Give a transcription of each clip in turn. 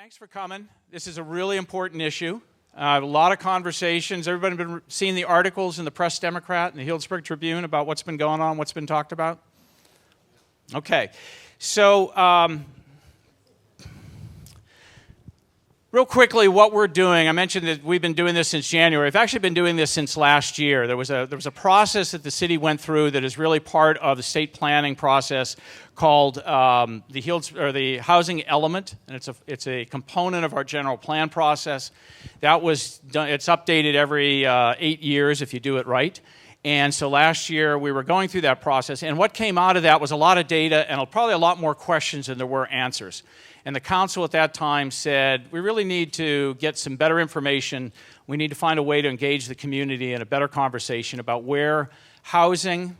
thanks for coming. This is a really important issue. A lot of conversations. Everybody been seeing the articles in the Press Democrat and the Healdsburg Tribune about what's been going on, what's been talked about? Okay. So, real quickly, what we're doing, I mentioned that we've been doing this since January. We've actually been doing this since last year. There was a process that the city went through that is really part of the state planning process called the housing element, and it's a component of our general plan process. That was done. It's updated every 8 years if you do it right. And so last year we were going through that process, and what came out of that was a lot of data and probably a lot more questions than there were answers. And the council at that time said, we really need to get some better information. We need to find a way to engage the community in a better conversation about where housing,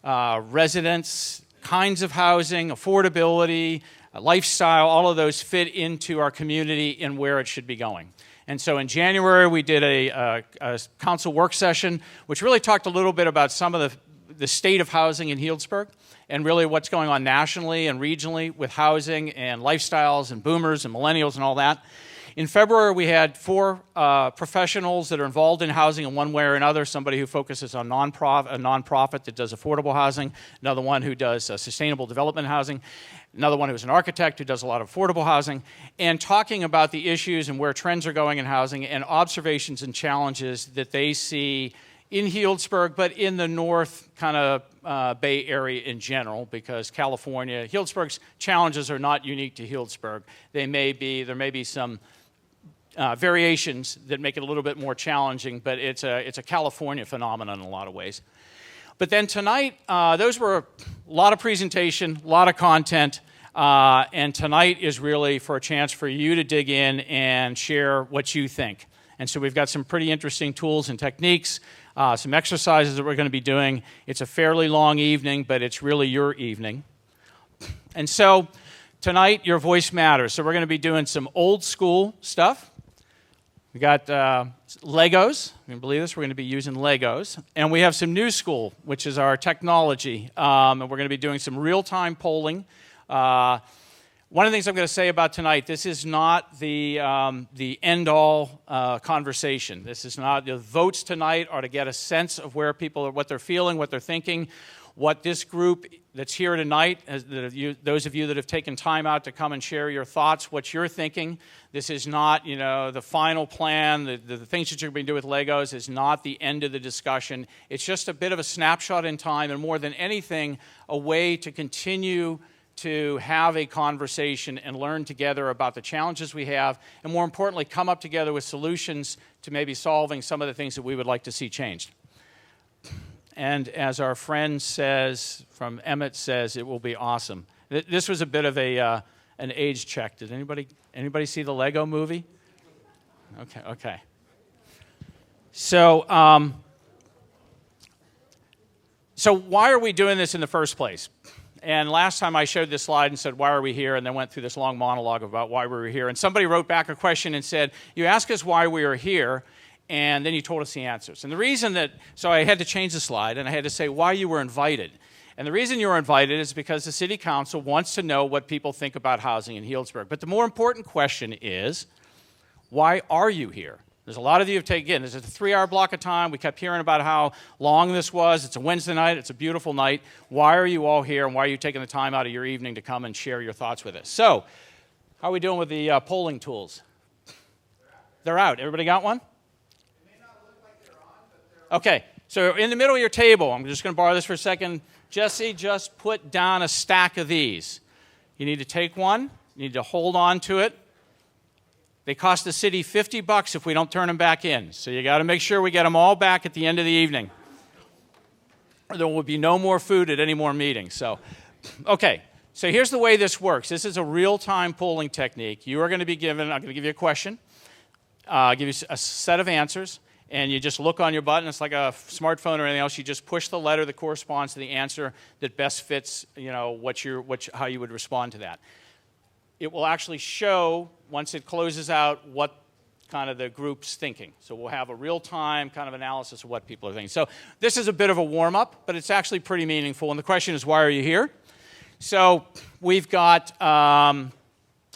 residents, kinds of housing, affordability, lifestyle, all of those fit into our community and where it should be going. And so in January, we did a council work session, which really talked a little bit about some of the state of housing in Healdsburg and really what's going on nationally and regionally with housing and lifestyles and boomers and millennials and all that. In February, we had 4 professionals that are involved in housing in one way or another, somebody who focuses on a nonprofit that does affordable housing, another one who does sustainable development housing, another one who's an architect who does a lot of affordable housing, and talking about the issues and where trends are going in housing and observations and challenges that they see in Healdsburg, but in the north kind of Bay Area in general, because California, Healdsburg's challenges are not unique to Healdsburg. There may be some variations that make it a little bit more challenging, but it's a California phenomenon in a lot of ways. But then tonight, those were a lot of presentation, a lot of content, and tonight is really for a chance for you to dig in and share what you think. And so we've got some pretty interesting tools and techniques, some exercises that we're going to be doing. It's a fairly long evening, but it's really your evening. And so tonight, your voice matters. So we're going to be doing some old school stuff. We got Legos. You can believe this? We're going to be using Legos. And we have some new school, which is our technology. And we're going to be doing some real-time polling. One of the things I'm going to say about tonight, this is not the end-all conversation. This is not, the votes tonight are to get a sense of where people are, what they're feeling, what they're thinking, what this group that's here tonight, those of you that have taken time out to come and share your thoughts, what you're thinking. This is not, the final plan, the things that you're going to do with Legos is not the end of the discussion. It's just a bit of a snapshot in time, and more than anything, a way to continue to have a conversation and learn together about the challenges we have, and more importantly, come up together with solutions to maybe solving some of the things that we would like to see changed. And as our friend says, from Emmett says, it will be awesome. This was a bit of an age check. Did anybody see the Lego movie? Okay. So why are we doing this in the first place? And last time I showed this slide and said, why are we here? And then went through this long monologue about why we were here. And somebody wrote back a question and said, you asked us why we are here, and then you told us the answers. And the reason so I had to change the slide, and I had to say why you were invited. And the reason you were invited is because the City Council wants to know what people think about housing in Healdsburg. But the more important question is, why are you here? There's a lot of you who have taken, this is a 3-hour block of time. We kept hearing about how long this was. It's a Wednesday night. It's a beautiful night. Why are you all here, and why are you taking the time out of your evening to come and share your thoughts with us? So, how are we doing with the polling tools? They're out. Everybody got one? They may not look like they're on, but they're on. Okay, so in the middle of your table, I'm just going to borrow this for a second. Jesse, just put down a stack of these. You need to take one. You need to hold on to it. They cost the city $50 if we don't turn them back in. So you got to make sure we get them all back at the end of the evening. Or there will be no more food at any more meetings. So, okay. So here's the way this works. This is a real-time polling technique. You are going to be given, I'm going to give you a question, give you a set of answers, and you just look on your button. It's like a smartphone or anything else. You just push the letter that corresponds to the answer that best fits, how you would respond to that. It will actually show, once it closes out, what kind of the group's thinking. So we'll have a real-time kind of analysis of what people are thinking. So this is a bit of a warm-up, but it's actually pretty meaningful. And the question is, why are you here? So we've got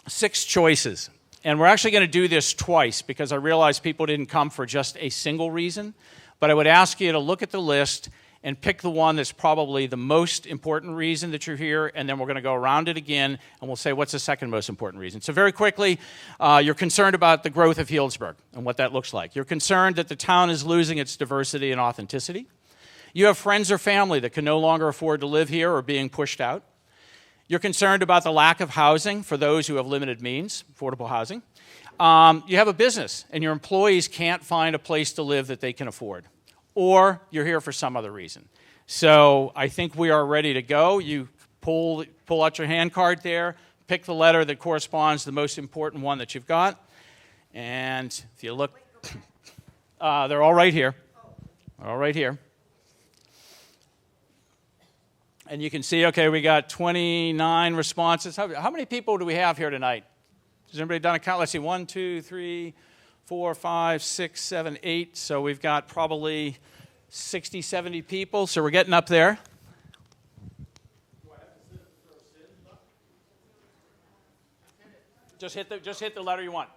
6 choices. And we're actually going to do this twice because I realize people didn't come for just a single reason. But I would ask you to look at the list and pick the one that's probably the most important reason that you're here, and then we're going to go around it again, and we'll say what's the second most important reason. So very quickly, you're concerned about the growth of Healdsburg and what that looks like. You're concerned that the town is losing its diversity and authenticity. You have friends or family that can no longer afford to live here or being pushed out. You're concerned about the lack of housing for those who have limited means, affordable housing. You have a business, and your employees can't find a place to live that they can afford. Or you're here for some other reason. So I think we are ready to go. You pull out your hand card there, pick the letter that corresponds to the most important one that you've got. And if you look, they're all right here. They're all right here. And you can see, okay, we got 29 responses. How many people do we have here tonight? Has anybody done a count? Let's see, 1, 2, 3, 4, 5, 6, 7, 8. So we've got probably 60, 70 people. So we're getting up there. Just hit the letter you want.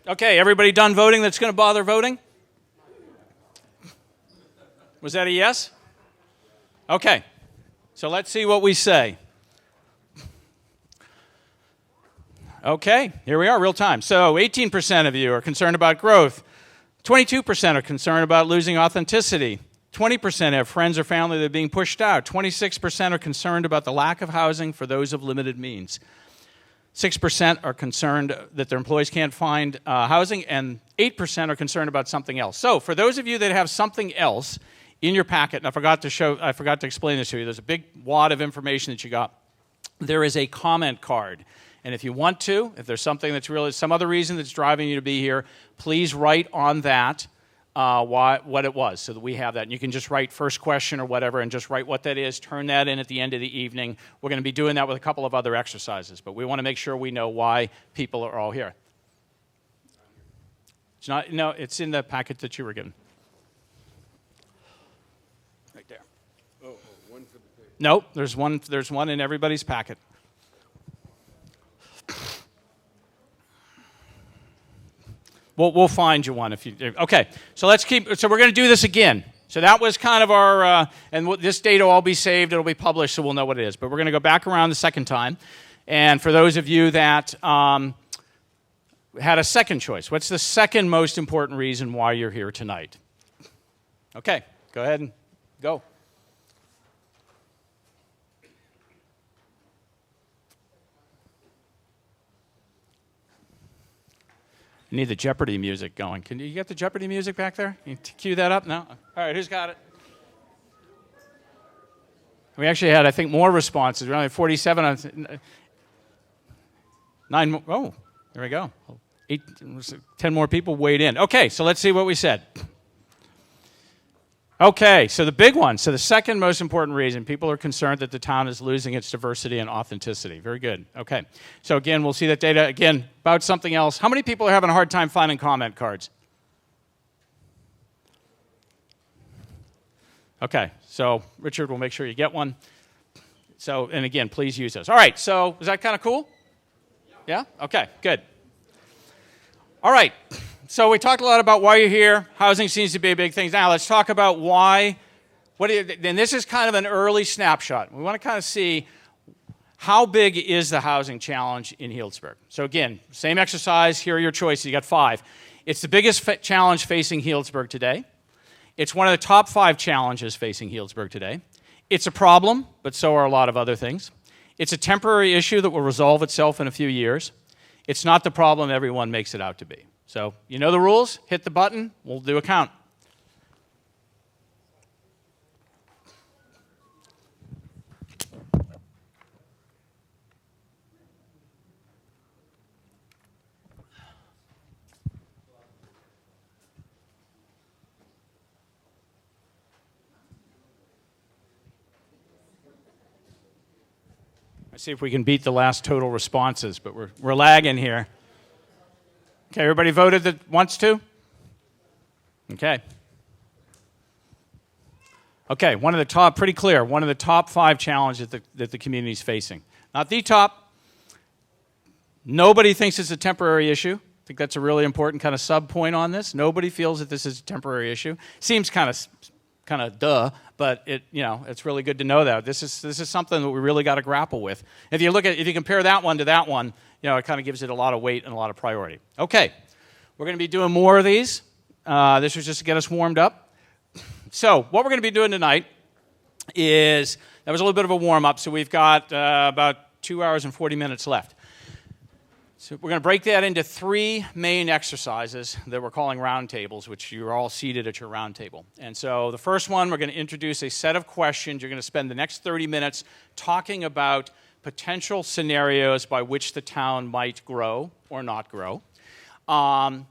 Okay, everybody done voting that's going to bother voting? Was that a yes? Okay, so let's see what we say. Okay, here we are, real time. So 18% of you are concerned about growth. 22% are concerned about losing authenticity. 20% have friends or family that are being pushed out. 26% are concerned about the lack of housing for those of limited means. 6% are concerned that their employees can't find housing, and 8% are concerned about something else. So for those of you that have something else in your packet, and I forgot to explain this to you, there's a big wad of information that you got. There is a comment card. And if you want to, if there's something that's really some other reason that's driving you to be here, please write on that what it was so that we have that. And you can just write first question or whatever and just write what that is, turn that in at the end of the evening. We're going to be doing that with a couple of other exercises, but we want to make sure we know why people are all here. It's in the packet that you were given. Right there. One for the paper. Nope, there's one in everybody's packet. We'll find you one if you. Okay, so let's keep. So we're going to do this again. So that was kind of our, and this data will all be saved. It'll be published, so we'll know what it is. But we're going to go back around the second time. And for those of you that had a second choice, what's the second most important reason why you're here tonight? Okay, go ahead and go. I need the Jeopardy music going. Can you get the Jeopardy music back there? Can you cue that up? No? All right, who's got it? We actually had, I think, more responses. We only had 47. 9 more. Oh, there we go. 10 more people weighed in. Okay, so let's see what we said. Okay, so the big one. So the second most important reason, people are concerned that the town is losing its diversity and authenticity. Very good. Okay, so again, we'll see that data again about something else. How many people are having a hard time finding comment cards? Okay, so Richard will make sure you get one. So, and again, please use those. All right, so was that kind of cool? Yeah? Okay, good. All right. So we talked a lot about why you're here. Housing seems to be a big thing. Now let's talk about why. And this is kind of an early snapshot. We want to kind of see how big is the housing challenge in Healdsburg. So again, same exercise. Here are your choices. You got 5. It's the biggest challenge facing Healdsburg today. It's one of the top 5 challenges facing Healdsburg today. It's a problem, but so are a lot of other things. It's a temporary issue that will resolve itself in a few years. It's not the problem everyone makes it out to be. So you know the rules. Hit the button. We'll do a count. Let's see if we can beat the last total responses, but we're lagging here. Okay, everybody voted that wants to? Okay. Okay, one of the top, pretty clear, one of the top 5 challenges that the community is facing. Not the top. Nobody thinks it's a temporary issue. I think that's a really important kind of sub-point on this. Nobody feels that this is a temporary issue. Seems kind of duh, but it's really good to know that. This is something that we really got to grapple with. If you compare that one to that one, it kind of gives it a lot of weight and a lot of priority. Okay, we're going to be doing more of these. This was just to get us warmed up. So what we're going to be doing tonight is, that was a little bit of a warm-up, so we've got about 2 hours and 40 minutes left. So we're going to break that into 3 main exercises that we're calling roundtables, which you're all seated at your round table. And so the first one, we're going to introduce a set of questions. You're going to spend the next 30 minutes talking about potential scenarios by which the town might grow or not grow. And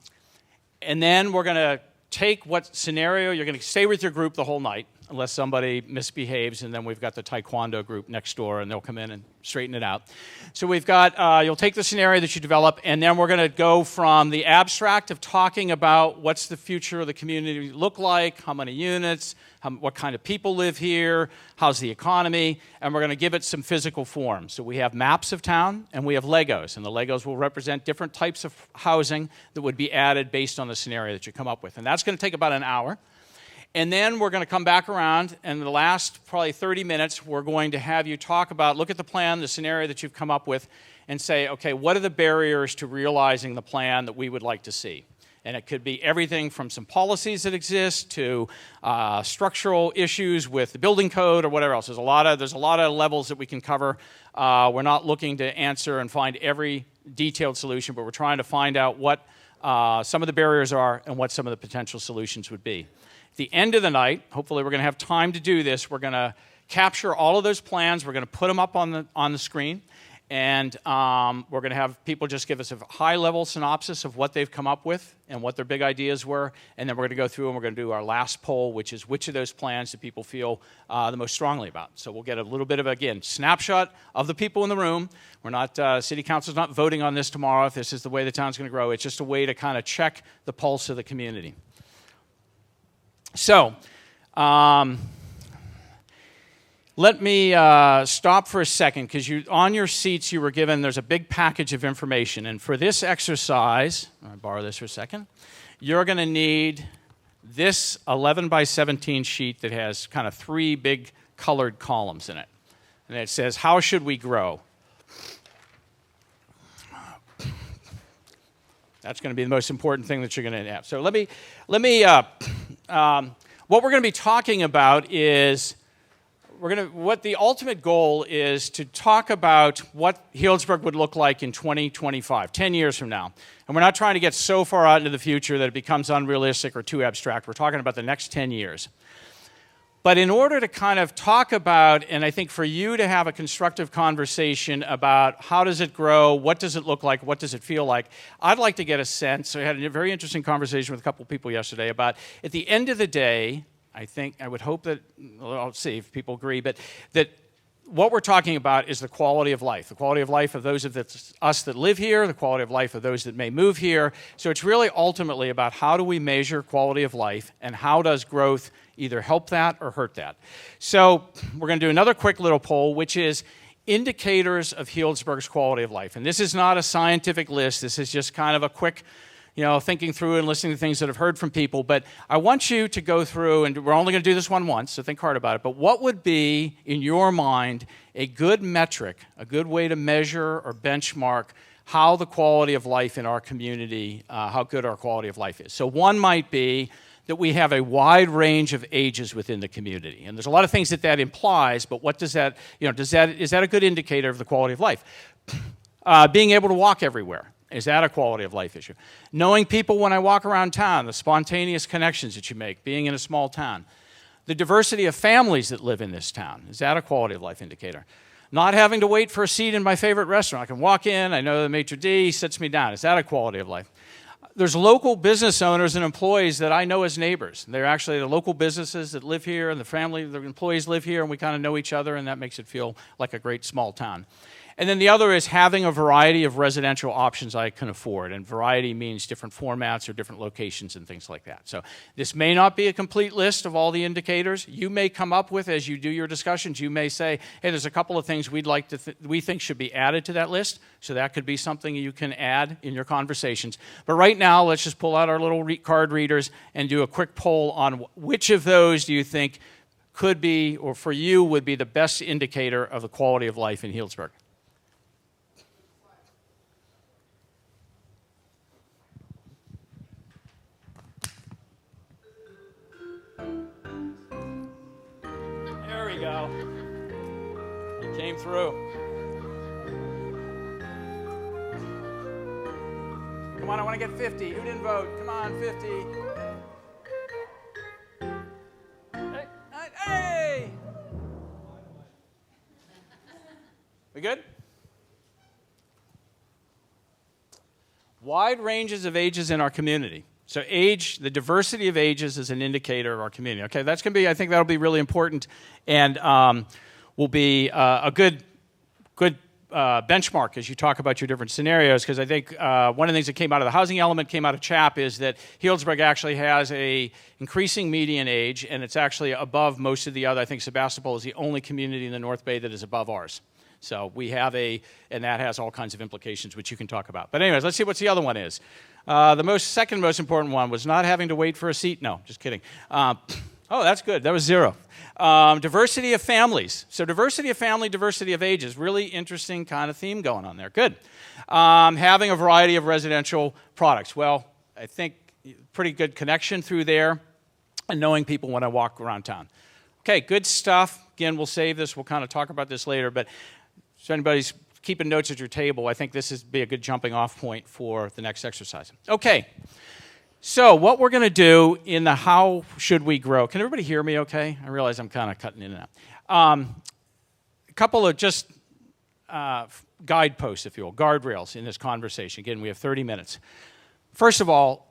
then we're going to take what scenario, you're going to stay with your group the whole night, unless somebody misbehaves, and then we've got the taekwondo group next door, and they'll come in and straighten it out. So we've got, you'll take the scenario that you develop, and then we're going to go from the abstract of talking about what's the future of the community look like, how many units, what kind of people live here, how's the economy, and we're going to give it some physical form. So we have maps of town, and we have Legos, and the Legos will represent different types of housing that would be added based on the scenario that you come up with. And that's going to take about an hour. And then we're going to come back around, and in the last probably 30 minutes, we're going to have you talk about, look at the plan, the scenario that you've come up with, and say, okay, what are the barriers to realizing the plan that we would like to see? And it could be everything from some policies that exist to structural issues with the building code or whatever else. There's a lot of levels that we can cover. We're not looking to answer and find every detailed solution, but we're trying to find out what some of the barriers are and what some of the potential solutions would be. At the end of the night, hopefully we're going to have time to do this, we're going to capture all of those plans, we're going to put them up on the screen, and we're going to have people just give us a high-level synopsis of what they've come up with and what their big ideas were, and then we're going to go through and we're going to do our last poll, which is which of those plans do people feel the most strongly about. So we'll get a little bit of, again, snapshot of the people in the room. We're not, City Council's not voting on this tomorrow if this is the way the town's going to grow. It's just a way to kind of check the pulse of the community. So, let me stop for a second, because on your seats you were given, there's a big package of information. And for this exercise, I'll borrow this for a second, you're going to need this 11 by 17 sheet that has kind of 3 big colored columns in it. And it says, how should we grow? That's going to be the most important thing that you're going to have. So let me what we're going to be talking about is, what the ultimate goal is to talk about what Healdsburg would look like in 2025, 10 years from now. And we're not trying to get so far out into the future that it becomes unrealistic or too abstract. We're talking about the next 10 years. But in order to kind of talk about, and I think for you to have a constructive conversation about how does it grow, what does it look like, what does it feel like, I'd like to get a sense. I had a very interesting conversation with a couple of people yesterday about, at the end of the day, I would hope that, I'll see if people agree, but that what we're talking about is the quality of life of those of us that live here, the quality of life of those that may move here. So it's really ultimately about how do we measure quality of life, and how does growth either help that or hurt that. So we're going to do another quick little poll, which is indicators of Healdsburg's quality of life. And this is not a scientific list. This is just kind of a quick, thinking through and listening to things that I've heard from people. But I want you to go through, and we're only going to do this one once, so think hard about it. But what would be, in your mind, a good metric, a good way to measure or benchmark how the quality of life in our community, how good our quality of life is? So one might be that we have a wide range of ages within the community. And there's a lot of things that implies, but what does that, is that a good indicator of the quality of life? Being able to walk everywhere. Is that a quality of life issue? Knowing people when I walk around town, the spontaneous connections that you make, being in a small town. The diversity of families that live in this town. Is that a quality of life indicator? Not having to wait for a seat in my favorite restaurant. I can walk in, I know the maitre d' sits me down. Is that a quality of life? There's local business owners and employees that I know as neighbors. They're actually the local businesses that live here, and the employees live here, and we kind of know each other, and that makes it feel like a great small town. And then the other is having a variety of residential options I can afford. And variety means different formats or different locations and things like that. So this may not be a complete list of all the indicators. You may come up with, as you do your discussions, you may say, hey, there's a couple of things we think should be added to that list. So that could be something you can add in your conversations. But right now, let's just pull out our little card readers and do a quick poll on which of those do you think could be, or for you, would be the best indicator of the quality of life in Healdsburg. There we go. It came through. Come on, I want to get 50. Who didn't vote? Come on, 50. Hey! We good? Wide ranges of ages in our community. So age, the diversity of ages is an indicator of our community. Okay, that's going to be, I think that'll be really important and will be a good benchmark as you talk about your different scenarios, because I think one of the things that came out of the housing element, came out of CHAP, is that Healdsburg actually has a increasing median age, and it's actually above most of the other. I think Sebastopol is the only community in the North Bay that is above ours. So we have and that has all kinds of implications, which you can talk about. But anyways, let's see what the other one is. The second most important one was not having to wait for a seat. No, just kidding. Oh, that's good. That was 0. Diversity of families. So diversity of family, diversity of ages. Really interesting kind of theme going on there. Good. Having a variety of residential products. Well, I think pretty good connection through there, and knowing people when I walk around town. Okay, good stuff. Again, we'll save this. We'll kind of talk about this later. But if anybody's keeping notes at your table, I think this would be a good jumping off point for the next exercise. Okay. So what we're going to do in the how should we grow. Can everybody hear me okay? I realize I'm kind of cutting in and out. A couple of just guideposts, if you will, guardrails in this conversation. Again, we have 30 minutes. First of all,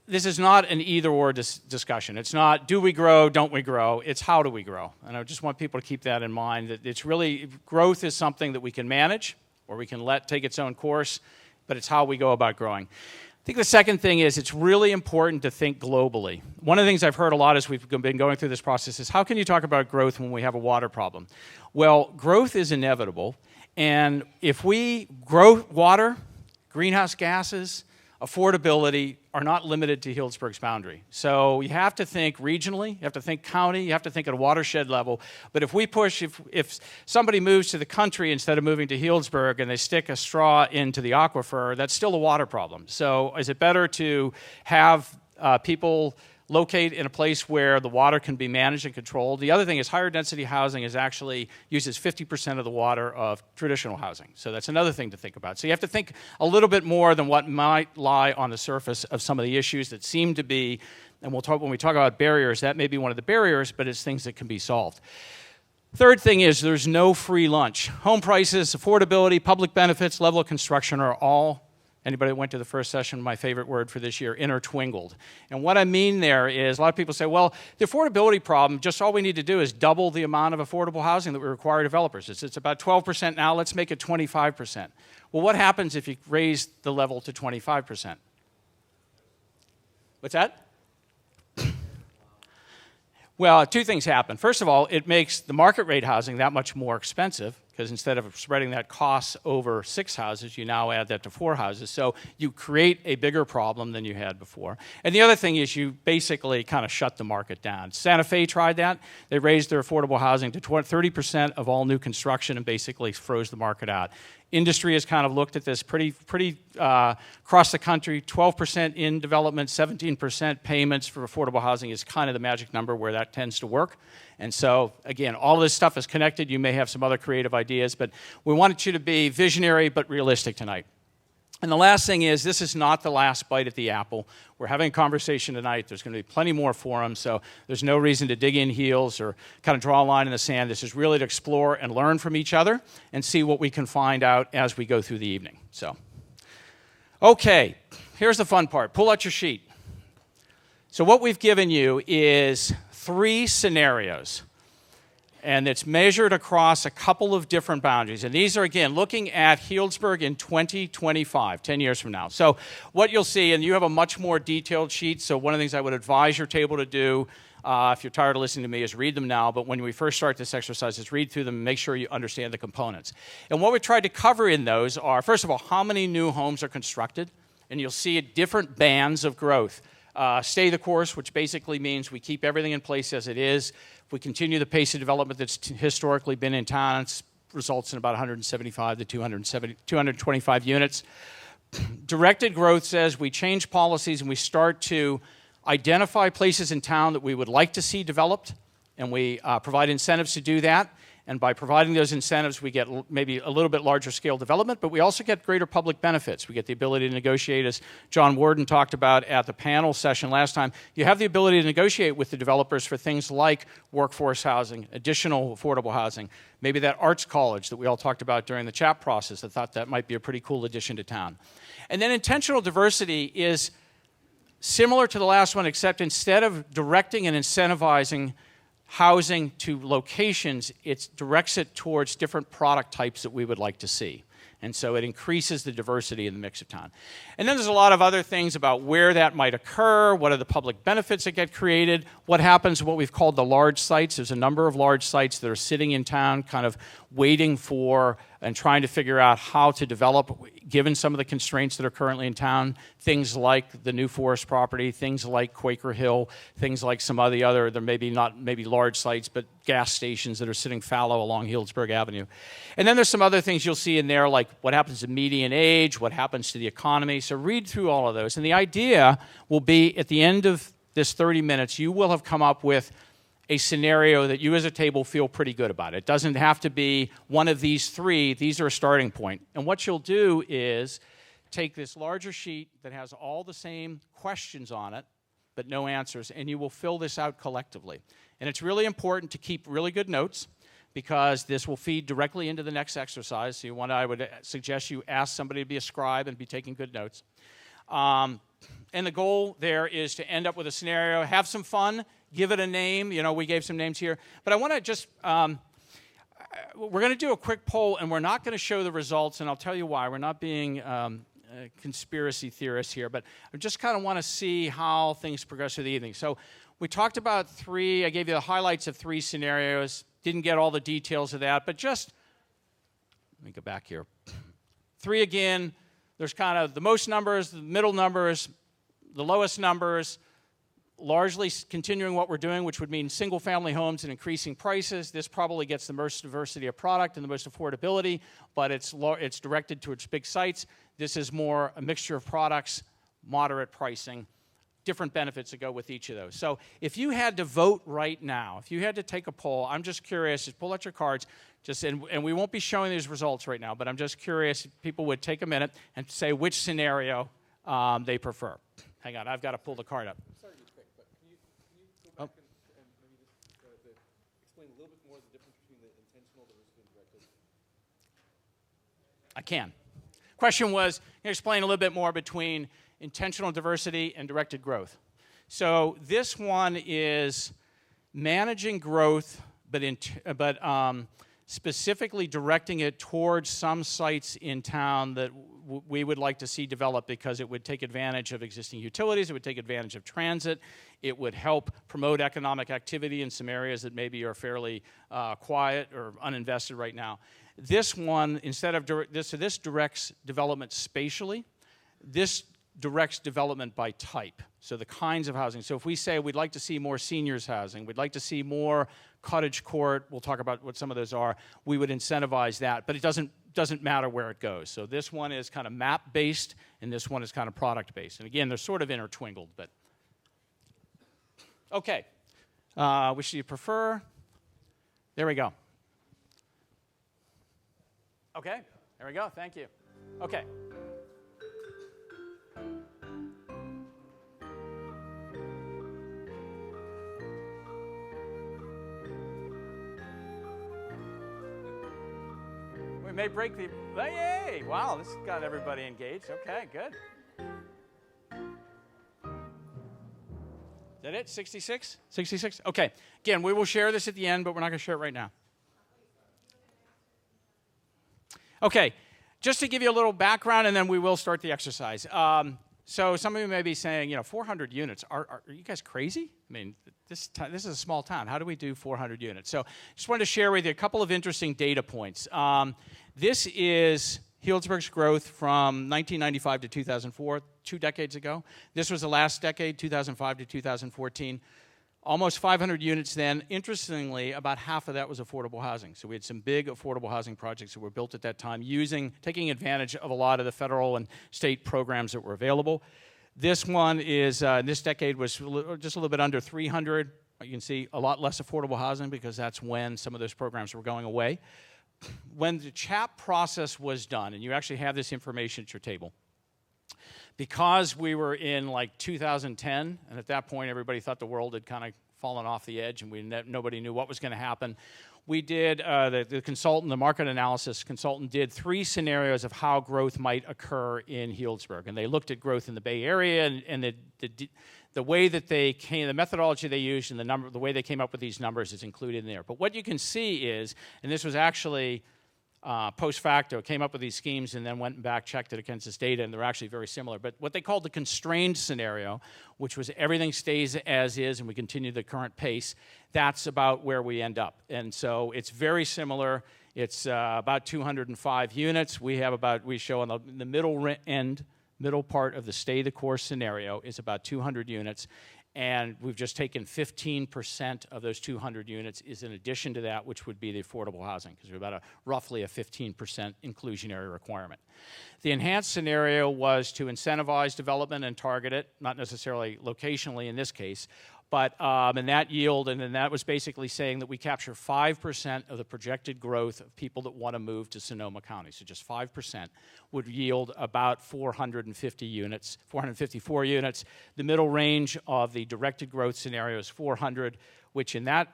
this is not an either-or discussion. It's not do we grow, don't we grow. It's how do we grow. And I just want people to keep that in mind, that it's really, growth is something that we can manage or we can let take its own course, but it's how we go about growing. I think the second thing is it's really important to think globally. One of the things I've heard a lot as we've been going through this process is how can you talk about growth when we have a water problem? Well, growth is inevitable, and if we grow water, greenhouse gases, affordability are not limited to Healdsburg's boundary. So you have to think regionally, you have to think county, you have to think at a watershed level. But if we push, if somebody moves to the country instead of moving to Healdsburg and they stick a straw into the aquifer, that's still a water problem. So is it better to have people locate in a place where the water can be managed and controlled? The other thing is higher density housing uses 50% of the water of traditional housing. So that's another thing to think about. So you have to think a little bit more than what might lie on the surface of some of the issues that seem to be, and when we talk about barriers, that may be one of the barriers, but it's things that can be solved. Third thing is there's no free lunch. Home prices, affordability, public benefits, level of construction are all, anybody that went to the first session, my favorite word for this year, intertwingled. And what I mean there is a lot of people say, well, the affordability problem, just all we need to do is double the amount of affordable housing that we require developers. It's about 12% now, let's make it 25%. Well, what happens if you raise the level to 25%? What's that? Well, two things happen. First of all, it makes the market rate housing that much more expensive, because instead of spreading that cost over 6 houses, you now add that to 4 houses. So you create a bigger problem than you had before. And the other thing is you basically kind of shut the market down. Santa Fe tried that. They raised their affordable housing to 30% of all new construction and basically froze the market out. Industry has kind of looked at this pretty across the country. 12% in development, 17% payments for affordable housing is kind of the magic number where that tends to work. And so, again, all of this stuff is connected. You may have some other creative ideas, but we wanted you to be visionary but realistic tonight. And the last thing is, this is not the last bite at the apple. We're having a conversation tonight. There's going to be plenty more forums, so there's no reason to dig in heels or kind of draw a line in the sand. This is really to explore and learn from each other and see what we can find out as we go through the evening. So, okay, here's the fun part. Pull out your sheet. So what we've given you is 3 scenarios, and it's measured across a couple of different boundaries. And these are, again, looking at Healdsburg in 2025, 10 years from now. So what you'll see, and you have a much more detailed sheet, so one of the things I would advise your table to do, if you're tired of listening to me, is read them now. But when we first start this exercise, is read through them and make sure you understand the components. And what we tried to cover in those are, first of all, how many new homes are constructed. And you'll see different bands of growth. Stay the course, which basically means we keep everything in place as it is. If we continue the pace of development that's historically been in town, it results in about 175 to 225 units. Directed growth says we change policies and we start to identify places in town that we would like to see developed, and we provide incentives to do that. And by providing those incentives, we get maybe a little bit larger scale development, but we also get greater public benefits. We get the ability to negotiate, as John Warden talked about at the panel session last time. You have the ability to negotiate with the developers for things like workforce housing, additional affordable housing, maybe that arts college that we all talked about during the chat process. I thought that might be a pretty cool addition to town. And then intentional diversity is similar to the last one, except instead of directing and incentivizing housing to locations, it directs it towards different product types that we would like to see. And so it increases the diversity in the mix of town. And then there's a lot of other things about where that might occur, what are the public benefits that get created, what happens to what we've called the large sites. There's a number of large sites that are sitting in town kind of waiting for and trying to figure out how to develop, given some of the constraints that are currently in town, things like the New Forest property, things like Quaker Hill, things like some of the other, there may be not maybe large sites, but gas stations that are sitting fallow along Healdsburg Avenue. And then there's some other things you'll see in there, like what happens to median age, what happens to the economy. So read through all of those. And the idea will be, at the end of this 30 minutes, you will have come up with a scenario that you as a table feel pretty good about. It doesn't have to be one of these 3. These are a starting point. And what you'll do is take this larger sheet that has all the same questions on it, but no answers, and you will fill this out collectively. And it's really important to keep really good notes, because this will feed directly into the next exercise. So I would suggest you ask somebody to be a scribe and be taking good notes. And the goal there is to end up with a scenario, have some fun, give it a name. You know, we gave some names here. But I want to just, we're going to do a quick poll, and we're not going to show the results, and I'll tell you why. We're not being conspiracy theorists here, but I just kind of want to see how things progress through the evening. So we talked about 3. I gave you the highlights of 3 scenarios. Didn't get all the details of that, but just, let me go back here. 3 again, there's kind of the most numbers, the middle numbers, the lowest numbers, largely continuing what we're doing, which would mean single-family homes and increasing prices. This probably gets the most diversity of product and the most affordability, but it's directed towards big sites. This is more a mixture of products, moderate pricing, different benefits that go with each of those. So if you had to vote right now, if you had to take a poll, I'm just curious, just pull out your cards, and we won't be showing these results right now, but I'm just curious if people would take a minute and say which scenario they prefer. Hang on, I've got to pull the card up. Sorry to be quick, but can you go back and maybe just explain a little bit more the difference between the intentional diversity and directed? I can. Question was, can you explain a little bit more between intentional diversity and directed growth? So this one is managing growth, but specifically directing it towards some sites in town that we would like to see developed, because it would take advantage of existing utilities, it would take advantage of transit, it would help promote economic activity in some areas that maybe are fairly quiet or uninvested right now. This one, instead of this directs development spatially. This directs development by type, so the kinds of housing. So if we say we'd like to see more seniors housing, we'd like to see more cottage court, we'll talk about what some of those are, we would incentivize that, but it doesn't matter where it goes. So this one is kind of map-based, and this one is kind of product-based. And again, they're sort of intertwingled, but. Okay, which do you prefer? There we go. Okay, there we go, thank you. Okay. We may break the, yay, wow, this got everybody engaged. Okay, good. Is that it? 66? 66? Okay. Again, we will share this at the end, but we're not going to share it right now. Okay. Just to give you a little background, and then we will start the exercise. So some of you may be saying, 400 units. Are you guys crazy? I mean, this is a small town. How do we do 400 units? So just wanted to share with you a couple of interesting data points. This is Healdsburg's growth from 1995 to 2004, 2 decades ago. This was the last decade, 2005 to 2014. Almost 500 units then. Interestingly, about half of that was affordable housing. So we had some big affordable housing projects that were built at that time taking advantage of a lot of the federal and state programs that were available. This one is, this decade was just a little bit under 300. You can see a lot less affordable housing because that's when some of those programs were going away. When the CHAP process was done, and you actually have this information at your table, because we were in like 2010, and at that point everybody thought the world had kind of fallen off the edge and nobody knew what was going to happen, we did, the consultant, the market analysis consultant did 3 scenarios of how growth might occur in Healdsburg. And they looked at growth in the Bay Area and the way that the methodology they used and the way they came up with these numbers is included in there. But what you can see is, and this was actually post facto, came up with these schemes and then went back, checked it against this data, and they're actually very similar. But what they called the constrained scenario, which was everything stays as is and we continue the current pace, that's about where we end up. And so it's very similar. It's about 205 units. We show on the middle part of the stay the course scenario is about 200 units. And we've just taken 15% of those 200 units is in addition to that, which would be the affordable housing, because we're about roughly a 15% inclusionary requirement. The enhanced scenario was to incentivize development and target it, not necessarily locationally in this case, but and that was basically saying that we capture 5% of the projected growth of people that want to move to Sonoma County. So just 5% would yield about 450 units, 454 units. The middle range of the directed growth scenario is 400, which in that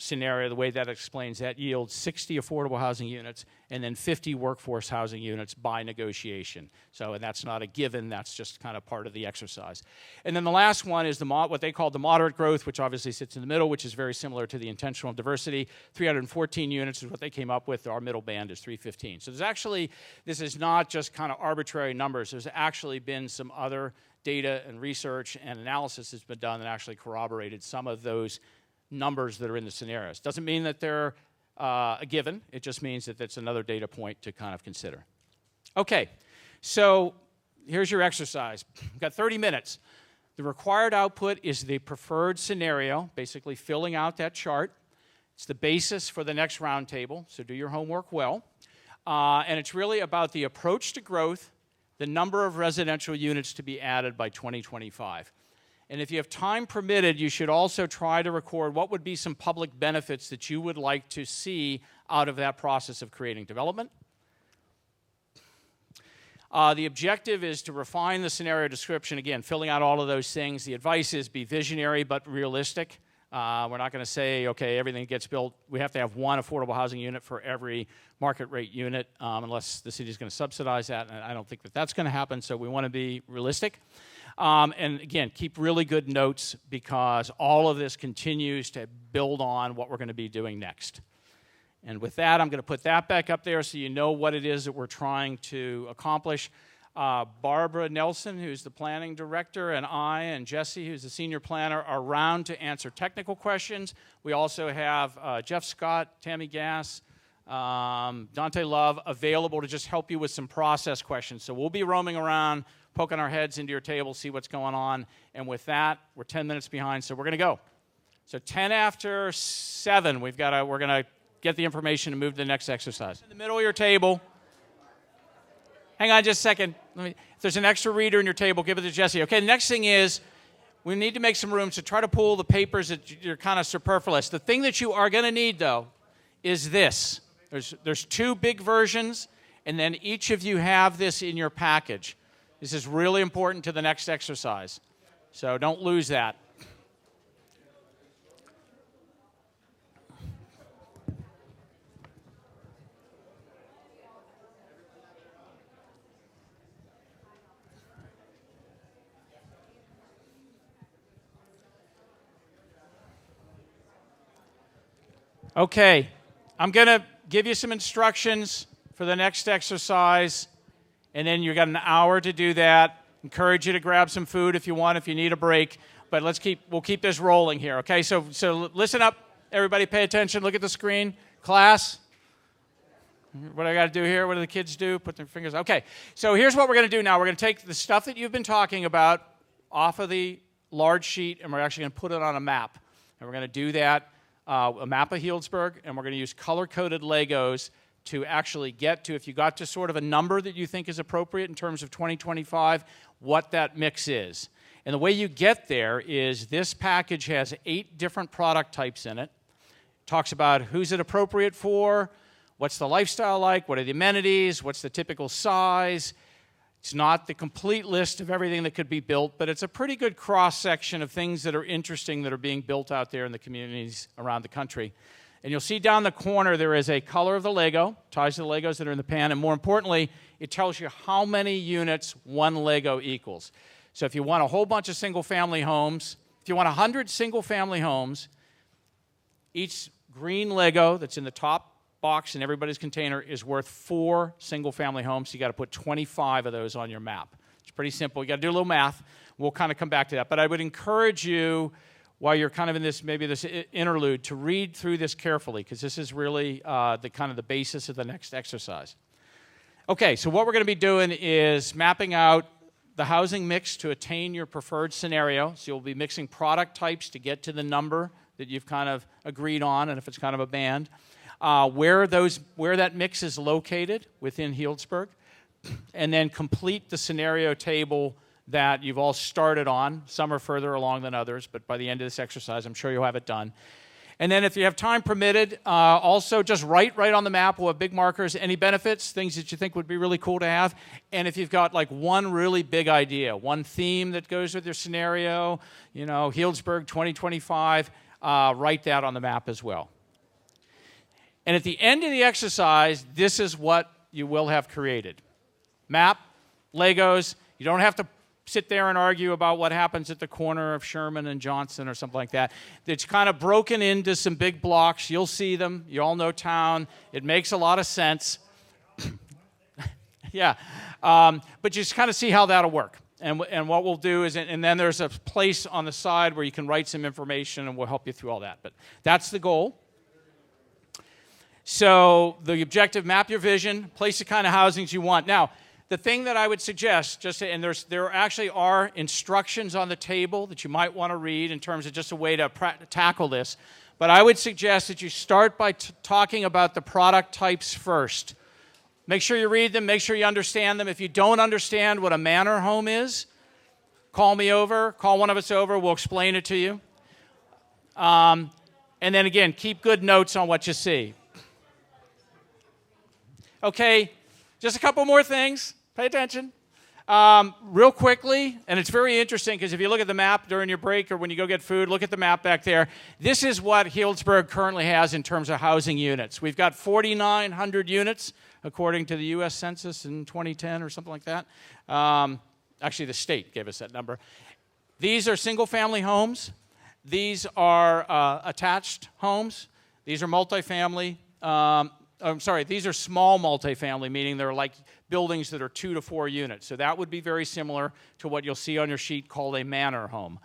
scenario, the way that explains that, yields 60 affordable housing units and then 50 workforce housing units by negotiation. So, and that's not a given, that's just kind of part of the exercise. And then the last one is what they call the moderate growth, which obviously sits in the middle, which is very similar to the intentional diversity. 314 units is what they came up with. Our middle band is 315. So this is not just kind of arbitrary numbers. There's actually been some other data and research and analysis that's been done that actually corroborated some of those numbers that are in the scenarios. Doesn't mean that they're a given. It just means that that's another data point to kind of consider. Okay, so here's your exercise. You've got 30 minutes. The required output is the preferred scenario, basically filling out that chart. It's the basis for the next roundtable, so do your homework well. And it's really about the approach to growth, the number of residential units to be added by 2025. And if you have time permitted, you should also try to record what would be some public benefits that you would like to see out of that process of creating development. The objective is to refine the scenario description, again, filling out all of those things. The advice is be visionary but realistic. We're not going to say, okay, everything gets built. We have to have one affordable housing unit for every market rate unit, unless the city is going to subsidize that, and I don't think that that's going to happen, so we want to be realistic. And again, keep really good notes because all of this continues to build on what we're going to be doing next. And with that, I'm going to put that back up there so you know what it is that we're trying to accomplish. Barbara Nelson, who's the planning director, and I and Jesse, who's the senior planner, are around to answer technical questions. We also have Jeff Scott, Tammy Gass, Dante Love available to just help you with some process questions. So we'll be roaming around, poking our heads into your table, see what's going on. And with that, we're 10 minutes behind, so we're going to go. So 10 after 7, we're going to get the information and move to the next exercise. In the middle of your table. Hang on just a second. If there's an extra reader in your table, give it to Jesse. Okay, the next thing is we need to make some room, so try to pull the papers that are kind of superfluous. The thing that you are going to need, though, is this. There's 2 big versions, and then each of you have this in your package. This is really important to the next exercise, so don't lose that. Okay, I'm going to give you some instructions for the next exercise, and then you've got an hour to do that. Encourage you to grab some food if you want, if you need a break. But we'll keep this rolling here, okay? So listen up, everybody pay attention, look at the screen. Class, what do I got to do here? What do the kids do? Put their fingers, okay. So here's what we're going to do now. We're going to take the stuff that you've been talking about off of the large sheet, and we're actually going to put it on a map. And we're going to do that, a map of Healdsburg, and we're going to use color-coded Legos to actually get to, if you got to sort of a number that you think is appropriate in terms of 2025, what that mix is. And the way you get there is this package has 8 different product types in it. Talks about who's it appropriate for, what's the lifestyle like, what are the amenities, what's the typical size. It's not the complete list of everything that could be built, but it's a pretty good cross-section of things that are interesting that are being built out there in the communities around the country. And you'll see down the corner there is a color of the Lego, ties to the Legos that are in the pan, and more importantly, it tells you how many units one Lego equals. So if you want a whole bunch of single-family homes, if you want 100 single-family homes, each green Lego that's in the top box in everybody's container is worth 4 single-family homes. So you got to put 25 of those on your map. It's pretty simple. You got to do a little math. We'll kind of come back to that. But I would encourage you, while you're kind of in this, maybe this interlude, to read through this carefully, because this is really the basis of the next exercise. Okay, so what we're going to be doing is mapping out the housing mix to attain your preferred scenario. So you'll be mixing product types to get to the number that you've kind of agreed on, and if it's kind of a band. Where that mix is located within Healdsburg, and then complete the scenario table that you've all started on. Some are further along than others, but by the end of this exercise, I'm sure you'll have it done. And then if you have time permitted, also just write right on the map. We'll have big markers, any benefits, things that you think would be really cool to have. And if you've got like one really big idea, one theme that goes with your scenario, Healdsburg 2025, write that on the map as well. And at the end of the exercise, this is what you will have created. Map, Legos. You don't have to sit there and argue about what happens at the corner of Sherman and Johnson or something like that. It's kind of broken into some big blocks. You'll see them. You all know town. It makes a lot of sense. Yeah. But just kind of see how that'll work. And what we'll do is, and then there's a place on the side where you can write some information, and we'll help you through all that. But that's the goal. So the objective, map your vision, place the kind of housings you want. Now, the thing that I would suggest, there actually are instructions on the table that you might want to read in terms of just a way to tackle this, but I would suggest that you start by talking about the product types first. Make sure you read them, make sure you understand them. If you don't understand what a manor home is, call me over, call one of us over, we'll explain it to you. And then again, keep good notes on what you see. Okay, just a couple more things. Pay attention. Real quickly, and it's very interesting because if you look at the map during your break or when you go get food, look at the map back there. This is what Healdsburg currently has in terms of housing units. We've got 4,900 units, according to the U.S. Census in 2010 or something like that. Actually, the state gave us that number. These are single-family homes. These are attached homes. These are multifamily. These are small multifamily, meaning they're like buildings that are 2 to 4 units. So that would be very similar to what you'll see on your sheet called a manor home.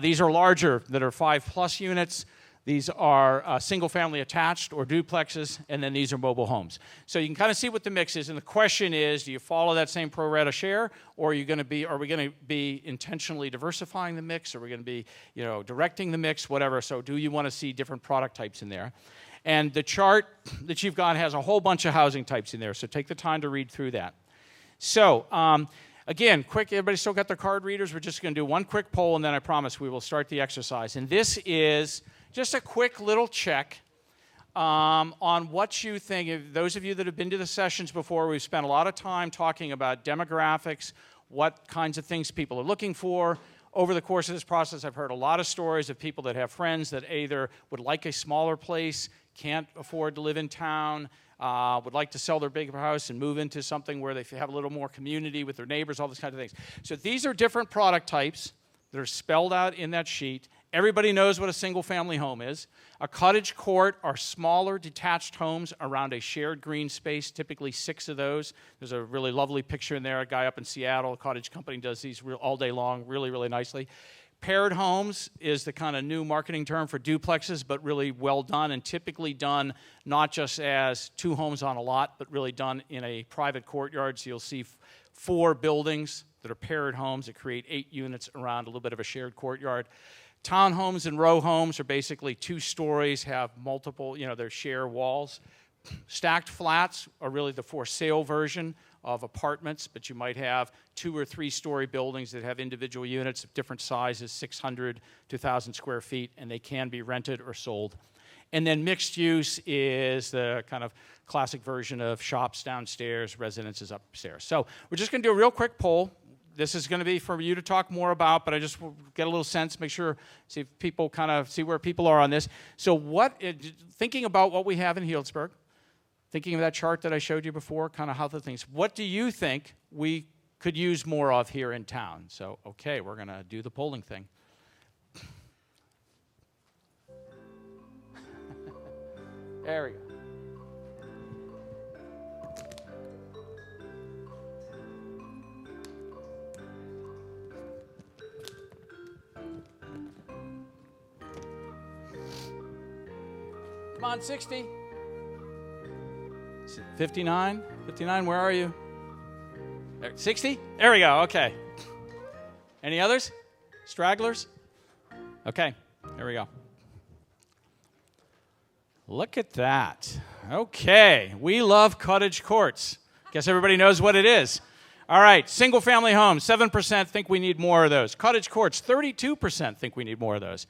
These are larger, that are 5+ units. These are single-family attached or duplexes, and then these are mobile homes. So you can kind of see what the mix is, and the question is, do you follow that same pro rata share, or are we going to be intentionally diversifying the mix? Are we going to be, directing the mix, whatever? So do you want to see different product types in there? And the chart that you've got has a whole bunch of housing types in there, so take the time to read through that. So, again, quick, everybody still got their card readers? We're just going to do one quick poll, and then I promise we will start the exercise. And this is just a quick little check on what you think. If those of you that have been to the sessions before, we've spent a lot of time talking about demographics, what kinds of things people are looking for. Over the course of this process, I've heard a lot of stories of people that have friends that either would like a smaller place, can't afford to live in town, would like to sell their bigger house and move into something where they have a little more community with their neighbors, all those kinds of things. So these are different product types that are spelled out in that sheet, Everybody knows what a single-family home is. A cottage court are smaller, detached homes around a shared green space, typically 6 of those. There's a really lovely picture in there. A guy up in Seattle, a cottage company, does these all day long, really, really nicely. Paired homes is the kind of new marketing term for duplexes, but really well done, and typically done not just as 2 homes on a lot, but really done in a private courtyard. So you'll see 4 buildings that are paired homes that create 8 units around a little bit of a shared courtyard. Townhomes and row homes are basically 2 stories, have multiple, they share walls. Stacked flats are really the for sale version of apartments, but you might have 2 or 3 story buildings that have individual units of different sizes, 600 to 1,000 square feet, and they can be rented or sold. And then mixed use is the kind of classic version of shops downstairs, residences upstairs. So we're just going to do a real quick poll. This is going to be for you to talk more about, but I just will get a little sense, make sure, see if people kind of see where people are on this. So thinking about what we have in Healdsburg, thinking of that chart that I showed you before, kind of how the things, what do you think we could use more of here in town? So, okay, we're going to do the polling thing. There we go. Come on, 60. 59? 59, where are you? 60? There we go, okay. Any others? Stragglers? Okay, here we go. Look at that. Okay, we love cottage courts. Guess everybody knows what it is. All right, single-family homes, 7% think we need more of those. Cottage courts, 32% think we need more of those.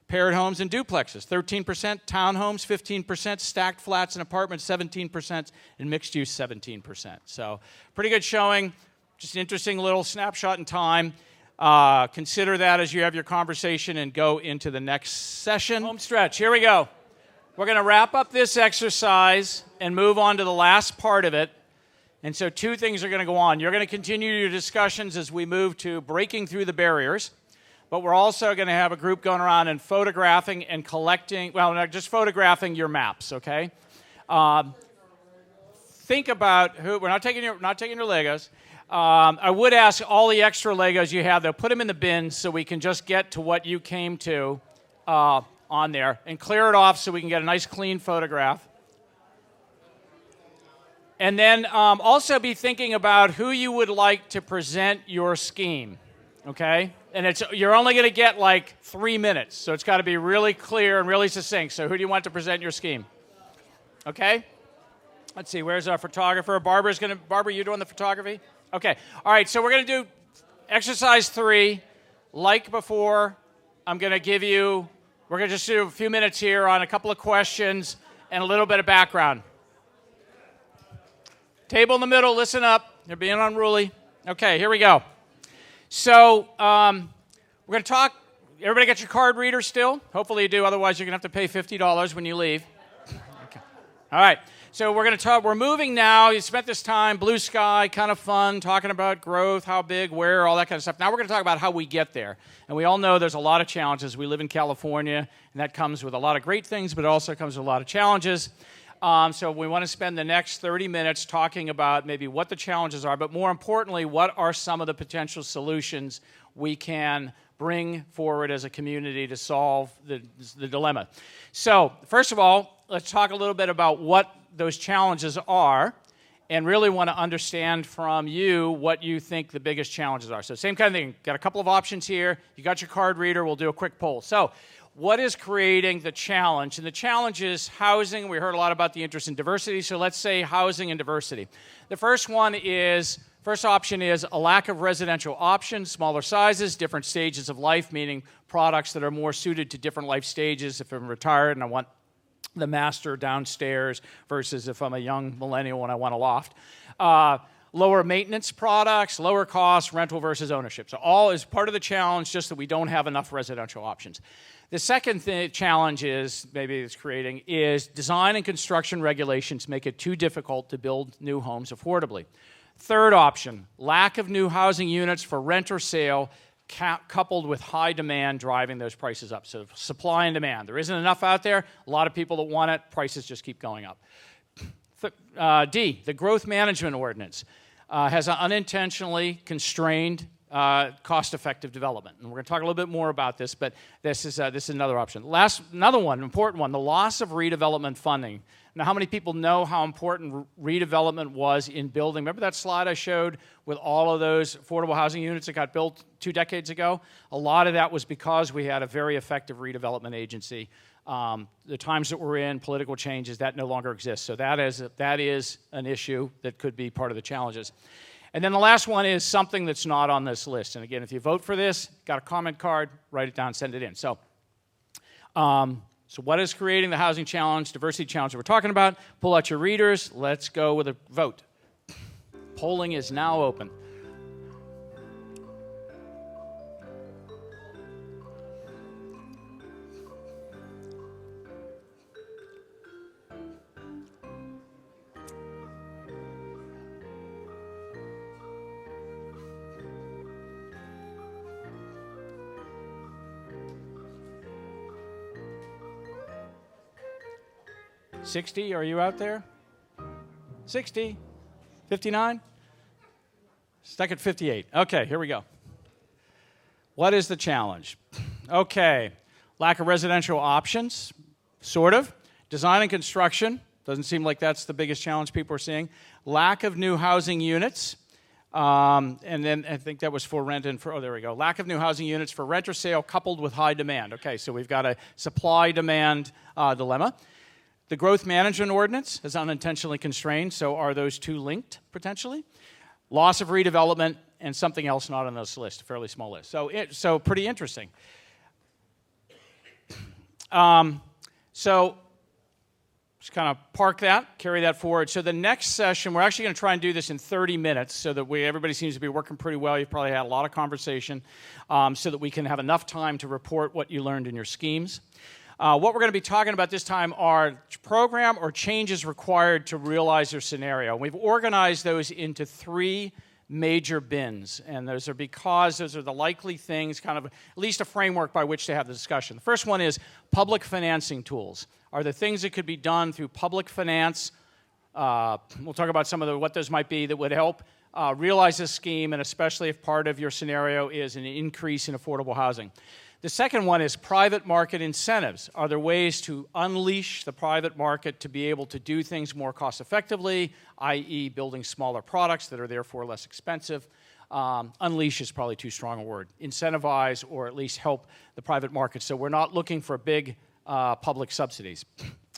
Paired homes and duplexes, 13%. Townhomes, 15%. Stacked flats and apartments, 17%. And mixed use, 17%. So pretty good showing. Just an interesting little snapshot in time. Consider that as you have your conversation and go into the next session. Home stretch, here we go. We're going to wrap up this exercise and move on to the last part of it. And so 2 things are going to go on. You're going to continue your discussions as we move to breaking through the barriers. But we're also going to have a group going around and photographing and collecting, well, not just photographing your maps, okay? Think about we're not taking your Legos. I would ask all the extra Legos you have, though, put them in the bin so we can just get to what you came to on there and clear it off so we can get a nice clean photograph. And then also be thinking about who you would like to present your scheme, okay? And you're only going to get like 3 minutes, so it's got to be really clear and really succinct. So who do you want to present your scheme? Okay? Let's see, where's our photographer? Barbara, you doing the photography? Okay. All right, so we're going to do exercise 3. Like before, we're going to just do a few minutes here on a couple of questions and a little bit of background. Table in the middle, listen up. They're being unruly. Okay, here we go. So we're going to talk. Everybody got your card reader still? Hopefully you do. Otherwise, you're going to have to pay $50 when you leave. Okay. All right. So we're going to talk. We're moving now. You spent this time, blue sky, kind of fun, talking about growth, how big, where, all that kind of stuff. Now we're going to talk about how we get there. And we all know there's a lot of challenges. We live in California, and that comes with a lot of great things, but it also comes with a lot of challenges. So we want to spend the next 30 minutes talking about maybe what the challenges are, but more importantly, what are some of the potential solutions we can bring forward as a community to solve the dilemma. So first of all, let's talk a little bit about what those challenges are and really want to understand from you what you think the biggest challenges are. So same kind of thing. Got a couple of options here. You got your card reader. We'll do a quick poll. So what is creating the challenge? And the challenge is housing. We heard a lot about the interest in diversity, so let's say housing and diversity. The first option is a lack of residential options, smaller sizes, different stages of life, meaning products that are more suited to different life stages. If I'm retired and I want the master downstairs versus if I'm a young millennial and I want a loft. Lower maintenance products, lower costs, rental versus ownership. So all is part of the challenge, just that we don't have enough residential options. The second challenge is design and construction regulations make it too difficult to build new homes affordably. Third option, lack of new housing units for rent or sale, coupled with high demand driving those prices up. So supply and demand. There isn't enough out there. A lot of people that want it. Prices just keep going up. D, the growth management ordinance has unintentionally constrained cost-effective development. And we're going to talk a little bit more about this, but this is another option. Another one, important one, the loss of redevelopment funding. Now, how many people know how important redevelopment was in building? Remember that slide I showed with all of those affordable housing units that got built 2 decades ago? A lot of that was because we had a very effective redevelopment agency. The times that we're in, political changes, that no longer exists. So that is an issue that could be part of the challenges. And then the last one is something that's not on this list. And again, if you vote for this, got a comment card, write it down, send it in. So what is creating the housing challenge, diversity challenge that we're talking about? Pull out your readers. Let's go with a vote. Polling is now open. $60, are you out there? $60, $59, stuck at $58. Okay, here we go. What is the challenge? Okay, lack of residential options, sort of. Design and construction, doesn't seem like that's the biggest challenge people are seeing. Lack of new housing units, and then I think that was for rent and for, oh, there we go. Lack of new housing units for rent or sale coupled with high demand. Okay, so we've got a supply-demand dilemma. The growth management ordinance is unintentionally constrained, so are those two linked, potentially? Loss of redevelopment and something else not on this list, a fairly small list. So pretty interesting. So just kind of park that, carry that forward. So the next session, we're actually going to try and do this in 30 minutes so that everybody seems to be working pretty well. You've probably had a lot of conversation so that we can have enough time to report what you learned in your schemes. What we're going to be talking about this time are program or changes required to realize your scenario. We've organized those into 3 major bins, and those are because those are the likely things, kind of at least a framework by which to have the discussion. The first one is public financing tools. Are there things that could be done through public finance? We'll talk about some of what those might be that would help realize this scheme, and especially if part of your scenario is an increase in affordable housing. The second one is private market incentives. Are there ways to unleash the private market to be able to do things more cost effectively, i.e. building smaller products that are therefore less expensive? Unleash is probably too strong a word. Incentivize or at least help the private market. So we're not looking for big public subsidies.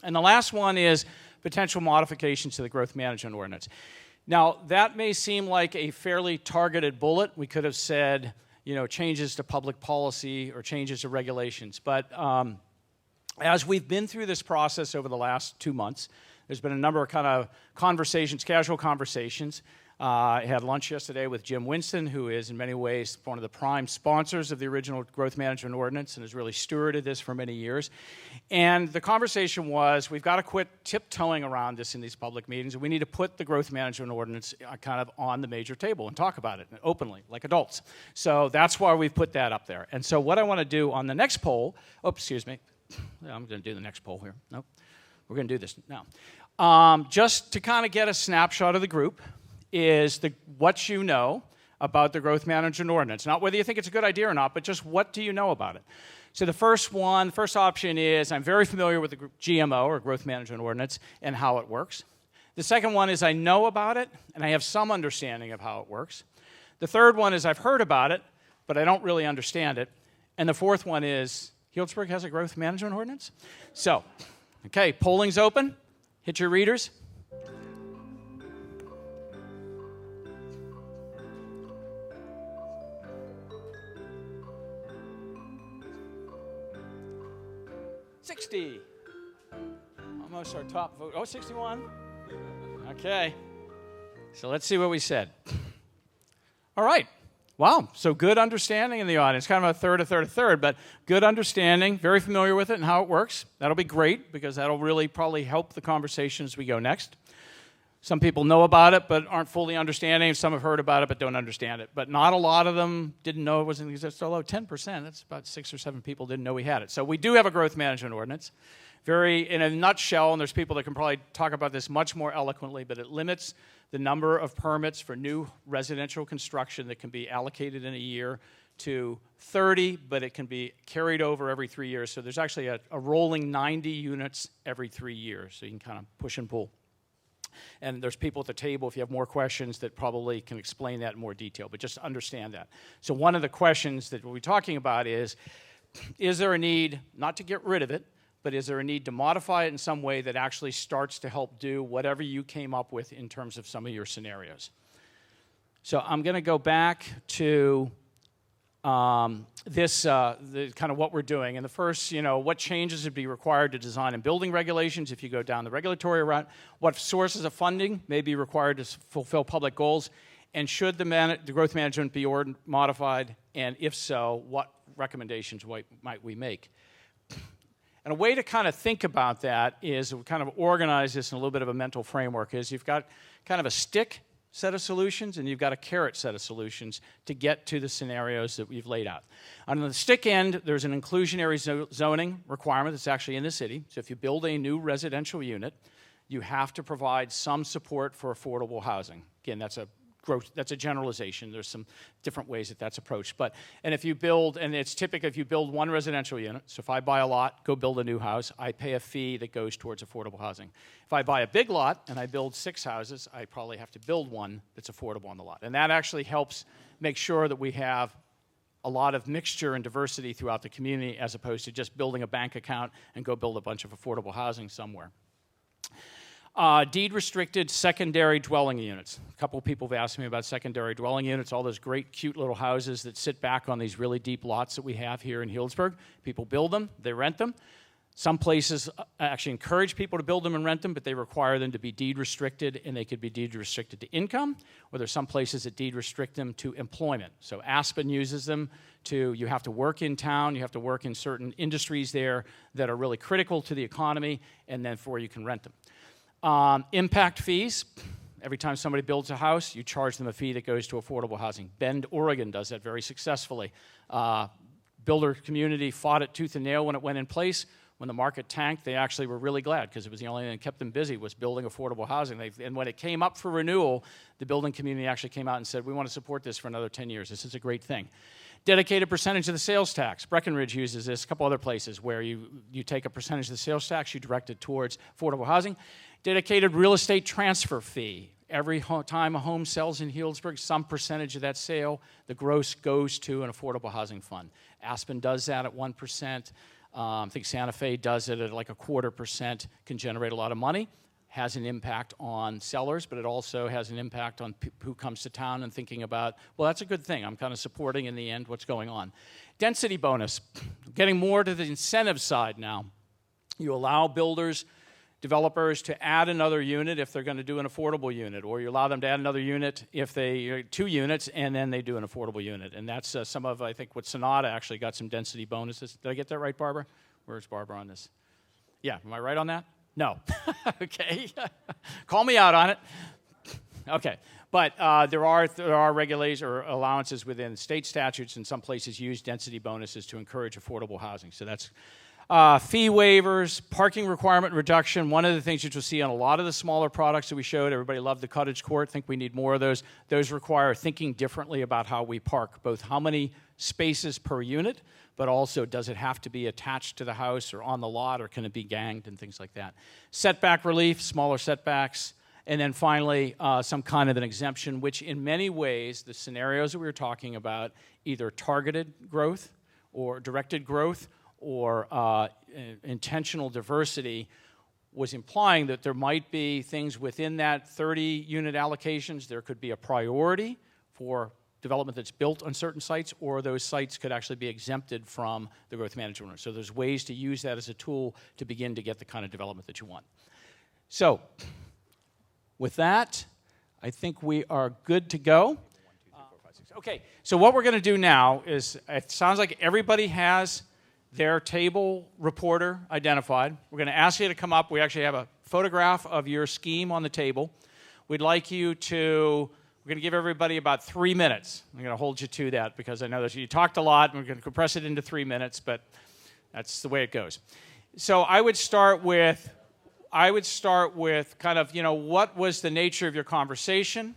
And the last one is potential modifications to the growth management ordinance. Now, that may seem like a fairly targeted bullet. We could have said, changes to public policy or changes to regulations. But as we've been through this process over the last 2 months, there's been a number of kind of conversations, casual conversations. I had lunch yesterday with Jim Winston, who is in many ways one of the prime sponsors of the original growth management ordinance and has really stewarded this for many years. And the conversation was, we've got to quit tiptoeing around this in these public meetings, and we need to put the growth management ordinance kind of on the major table and talk about it openly, like adults. So that's why we've put that up there. And so what I want to do on the next poll, I'm going to do the next poll here. Nope, we're going to do this now. Just to kind of get a snapshot of the group, is what you know about the growth management ordinance. Not whether you think it's a good idea or not, but just what do you know about it. So the first option is I'm very familiar with the GMO, or growth management ordinance, and how it works. The second one is I know about it, and I have some understanding of how it works. The third one is I've heard about it, but I don't really understand it. And the fourth one is Healdsburg has a growth management ordinance? So, okay, polling's open. Hit your readers. $60. Almost our top vote. Oh, 61. Okay. So let's see what we said. All right. Wow. So good understanding in the audience. Kind of a third, but good understanding, very familiar with it and how it works. That'll be great because that'll really probably help the conversation as we go next. Some people know about it but aren't fully understanding. Some have heard about it but don't understand it. But not a lot of them didn't know it was in existence. Although 10%, that's about 6 or 7 people didn't know we had it. So we do have a growth management ordinance. Very, in a nutshell, and there's people that can probably talk about this much more eloquently, but it limits the number of permits for new residential construction that can be allocated in a year to 30, but it can be carried over every 3 years. So there's actually a rolling 90 units every 3 years. So you can kind of push and pull. And there's people at the table, if you have more questions, that probably can explain that in more detail, but just understand that. So one of the questions that we'll be talking about is there a need, not to get rid of it, but is there a need to modify it in some way that actually starts to help do whatever you came up with in terms of some of your scenarios? So I'm going to go back to the kind of what we're doing. And the first, what changes would be required to design and building regulations if you go down the regulatory route? What sources of funding may be required to fulfill public goals? And should the growth management be modified? And if so, what recommendations might we make? And a way to kind of think about that is kind of organize this in a little bit of a mental framework is you've got kind of a stick set of solutions and you've got a carrot set of solutions to get to the scenarios that we've laid out. On the stick end, there's an inclusionary zoning requirement that's actually in the city. So if you build a new residential unit, you have to provide some support for affordable housing. Again, that's a generalization. There's some different ways that that's approached. And if you build, and it's typical if you build one residential unit, so if I buy a lot, go build a new house, I pay a fee that goes towards affordable housing. If I buy a big lot and I build 6 houses, I probably have to build one that's affordable on the lot. And that actually helps make sure that we have a lot of mixture and diversity throughout the community as opposed to just building a bank account and go build a bunch of affordable housing somewhere. Deed-restricted secondary dwelling units. A couple of people have asked me about secondary dwelling units, all those great, cute little houses that sit back on these really deep lots that we have here in Healdsburg. People build them, they rent them. Some places actually encourage people to build them and rent them, but they require them to be deed-restricted, and they could be deed-restricted to income, or there's some places that deed-restrict them to employment. So Aspen uses them to, you have to work in town, you have to work in certain industries there that are really critical to the economy, and then before you can rent them. Impact fees. Every time somebody builds a house, you charge them a fee that goes to affordable housing. Bend, Oregon does that very successfully. Builder community fought it tooth and nail when it went in place. When the market tanked, they actually were really glad because it was the only thing that kept them busy was building affordable housing. And when it came up for renewal, the building community actually came out and said, we want to support this for another 10 years. This is a great thing. Dedicated percentage of the sales tax. Breckenridge uses this, a couple other places where you take a percentage of the sales tax, you direct it towards affordable housing. Dedicated real estate transfer fee. Every time a home sells in Healdsburg, some percentage of that sale, the gross goes to an affordable housing fund. Aspen does that at 1%. I think Santa Fe does it at like 0.25%, can generate a lot of money, has an impact on sellers, but it also has an impact on who comes to town and thinking about, well, that's a good thing. I'm kind of supporting in the end what's going on. Density bonus, getting more to the incentive side now. You allow builders, developers to add another unit if they're going to do an affordable unit, or you allow them to add another unit if they 2 units and then they do an affordable unit. And that's some of, I think, what Sonata actually got some density bonuses. Did I get that right, Barbara? Where's Barbara on this? Yeah, am I right on that? No. Okay. Call me out on it. Okay. But there are regulations or allowances within state statutes, and some places use density bonuses to encourage affordable housing. So that's fee waivers, parking requirement reduction. One of the things that you'll see on a lot of the smaller products that we showed, everybody loved the cottage court. Think we need more of those. Those require thinking differently about how we park, both how many spaces per unit, but also does it have to be attached to the house or on the lot, or can it be ganged and things like that. Setback relief, smaller setbacks. And then finally, some kind of an exemption, which in many ways, the scenarios that we were talking about, either targeted growth or directed growth, or intentional diversity, was implying that there might be things within that 30-unit allocations. There could be a priority for development that's built on certain sites, or those sites could actually be exempted from the growth management. So there's ways to use that as a tool to begin to get the kind of development that you want. So with that, I think we are good to go. 1, 2, 3, 4, 5, 6. Okay, so what we're going to do now is, it sounds like everybody has their table reporter identified. We're going to ask you to come up. We actually have a photograph of your scheme on the table. we'd like you to, we're going to give everybody about 3 minutes. I'm going to hold you to that because I know that you talked a lot, and we're going to compress it into 3 minutes, but that's the way it goes. So I would start with kind of, what was the nature of your conversation?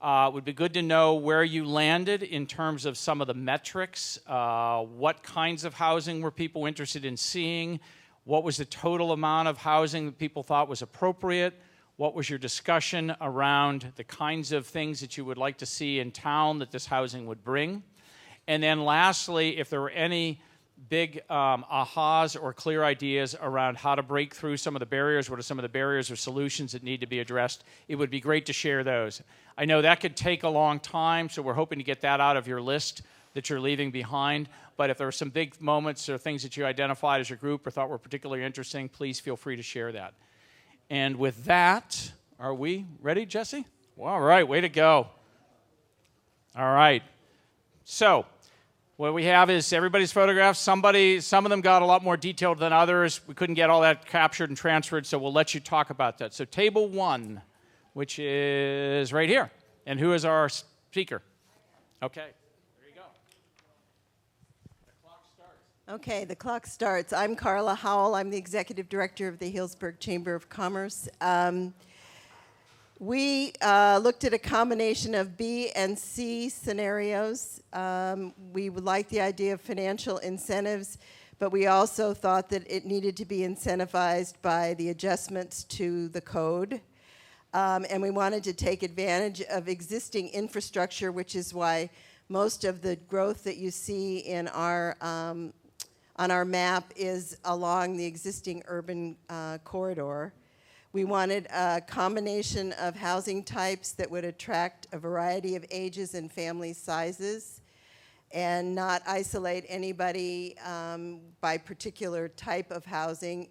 It would be good to know where you landed in terms of some of the metrics. What kinds of housing were people interested in seeing? What was the total amount of housing that people thought was appropriate? What was your discussion around the kinds of things that you would like to see in town that this housing would bring? And then lastly, if there were any big ahas or clear ideas around how to break through some of the barriers, what are some of the barriers or solutions that need to be addressed, it would be great to share those. I know that could take a long time, so we're hoping to get that out of your list that you're leaving behind. But if there are some big moments or things that you identified as your group or thought were particularly interesting, please feel free to share that. And with that, are we ready, Jesse? Well, all right, way to go. All right. So what we have is everybody's photographs. Some of them got a lot more detailed than others. We couldn't get all that captured and transferred, so we'll let you talk about that. So table 1, which is right here. And who is our speaker? Okay, there you go. The clock starts. Okay, the clock starts. I'm Carla Howell. I'm the executive director of the Healdsburg Chamber of Commerce. We looked at a combination of B and C scenarios. We would like the idea of financial incentives, but we also thought that it needed to be incentivized by the adjustments to the code. And we wanted to take advantage of existing infrastructure, which is why most of the growth that you see in our on our map is along the existing urban corridor. We wanted a combination of housing types that would attract a variety of ages and family sizes and not isolate anybody by particular type of housing.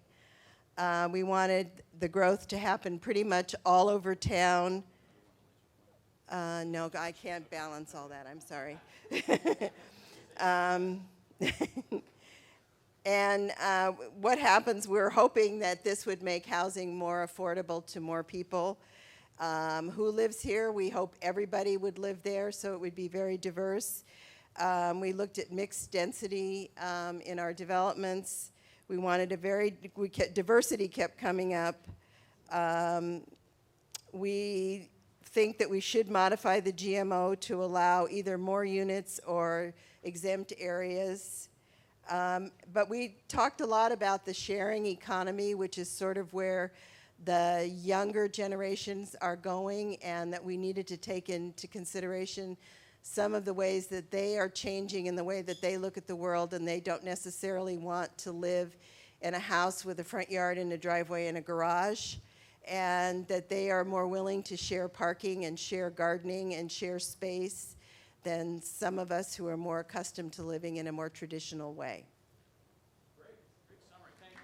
We wanted the growth to happen pretty much all over town. No, I can't balance all that, I'm sorry. And what happens, we're hoping that this would make housing more affordable to more people. Who lives here? We hope everybody would live there, so it would be very diverse. We looked at mixed density in our developments. We wanted diversity kept coming up. We think that we should modify the GMO to allow either more units or exempt areas. But we talked a lot about the sharing economy, which is sort of where the younger generations are going, and that we needed to take into consideration some of the ways that they are changing in the way that they look at the world, and they don't necessarily want to live in a house with a front yard and a driveway and a garage, and that they are more willing to share parking and share gardening and share space than some of us who are more accustomed to living in a more traditional way. Great summary, thank you.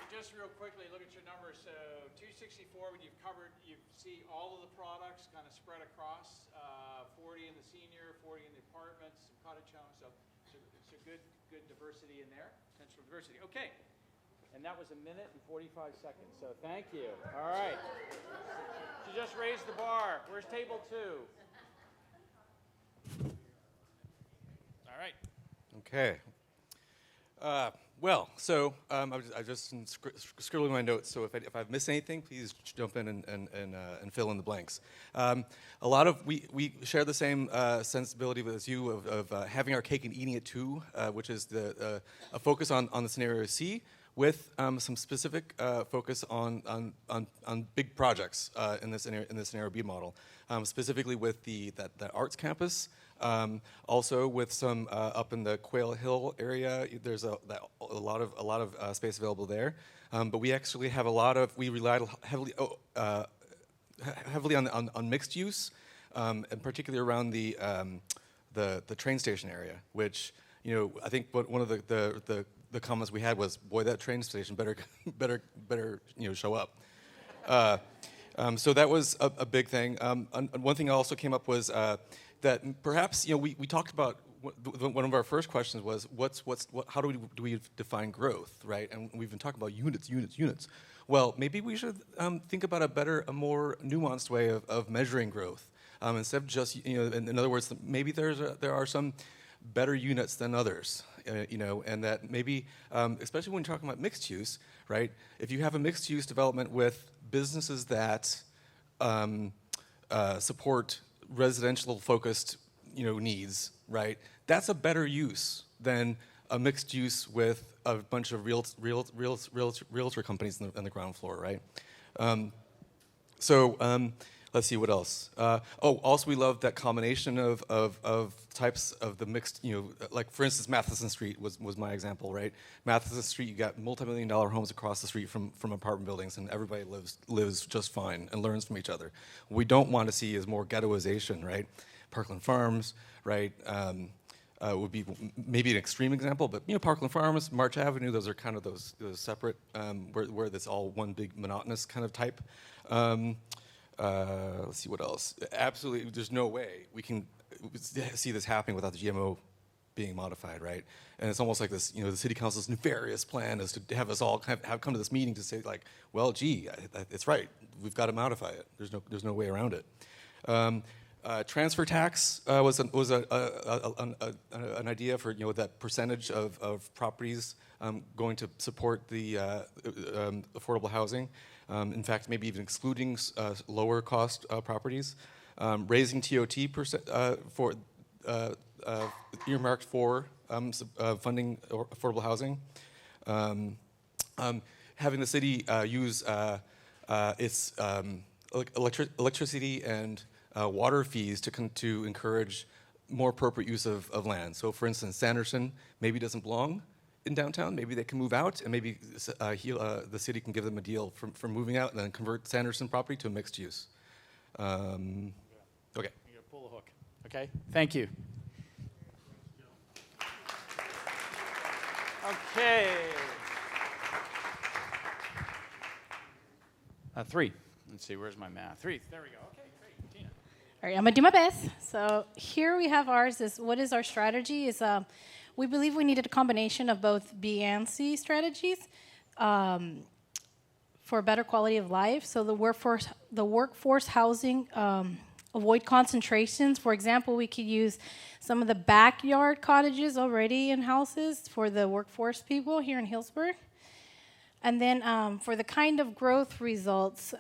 Just real quickly, look at your numbers. So 264, when you've covered, you see all of the products kind of spread across, 40 in the senior, 40 in the apartments, some cottage homes, so it's a good diversity in there, potential diversity. Okay. And that was 1 minute and 45 seconds, so thank you. All right. She just raised the bar. Where's table 2? All right. Okay. Well, so I just scribbling my notes. So if I've missed anything, please jump in and fill in the blanks. A lot of we share the same sensibility as you of having our cake and eating it too, which is a focus on the scenario C, with some specific focus on big projects in this scenario B model, specifically with that arts campus. Also with some up in the Quail Hill area, there's a lot of space available there. But we actually have we relied heavily on mixed use, and particularly around the train station area, which I think one of the comments we had was, boy, that train station better show up. So that was a big thing. One thing that also came up was that perhaps we talked about one of our first questions was, how do we define growth, right? And we've been talking about units. Well, maybe we should think about a more nuanced way of measuring growth. Instead of just, in other words, maybe there are some better units than others, and that maybe, especially when you're talking about mixed use, right? If you have a mixed use development with businesses that support residential focused, needs, right? That's a better use than a mixed use with a bunch of realtor companies on the ground floor, right? Let's see what else. Also we love that combination of types of the mixed, like for instance, Matheson Street was my example, right? Matheson Street, you got multi-million-dollar homes across the street from apartment buildings, and everybody lives just fine and learns from each other. What we don't want to see is more ghettoization, right? Parkland Farms, right? Would be maybe an extreme example, but Parkland Farms, March Avenue, those are kind of those separate, where that's all one big monotonous kind of type. Let's see what else. Absolutely, there's no way we can see this happening without the GMO being modified, right? And it's almost like this, the city council's nefarious plan is to have us all have come to this meeting to say like, well, gee, it's right, we've got to modify it. There's no way around it. Transfer tax was an idea for that percentage of properties going to support the affordable housing. In fact, maybe even excluding lower cost properties. Raising TOT for earmarked for funding affordable housing. Having the city use its electricity and water fees to encourage more appropriate use of land. So for instance, Sanderson maybe doesn't belong in downtown. Maybe they can move out, and maybe the city can give them a deal for moving out and then convert Sanderson property to a mixed use. Okay. You're going to pull the hook. Okay, thank you. Okay. 3. Let's see, where's my math? 3, there we go. Okay, great, Tina. All right, I'm gonna do my best. So here we have ours. What is our strategy? We believe we needed a combination of both B and C strategies for a better quality of life. So the workforce housing, avoid concentrations. For example, we could use some of the backyard cottages already in houses for the workforce people here in Healdsburg. And then for the kind of growth results,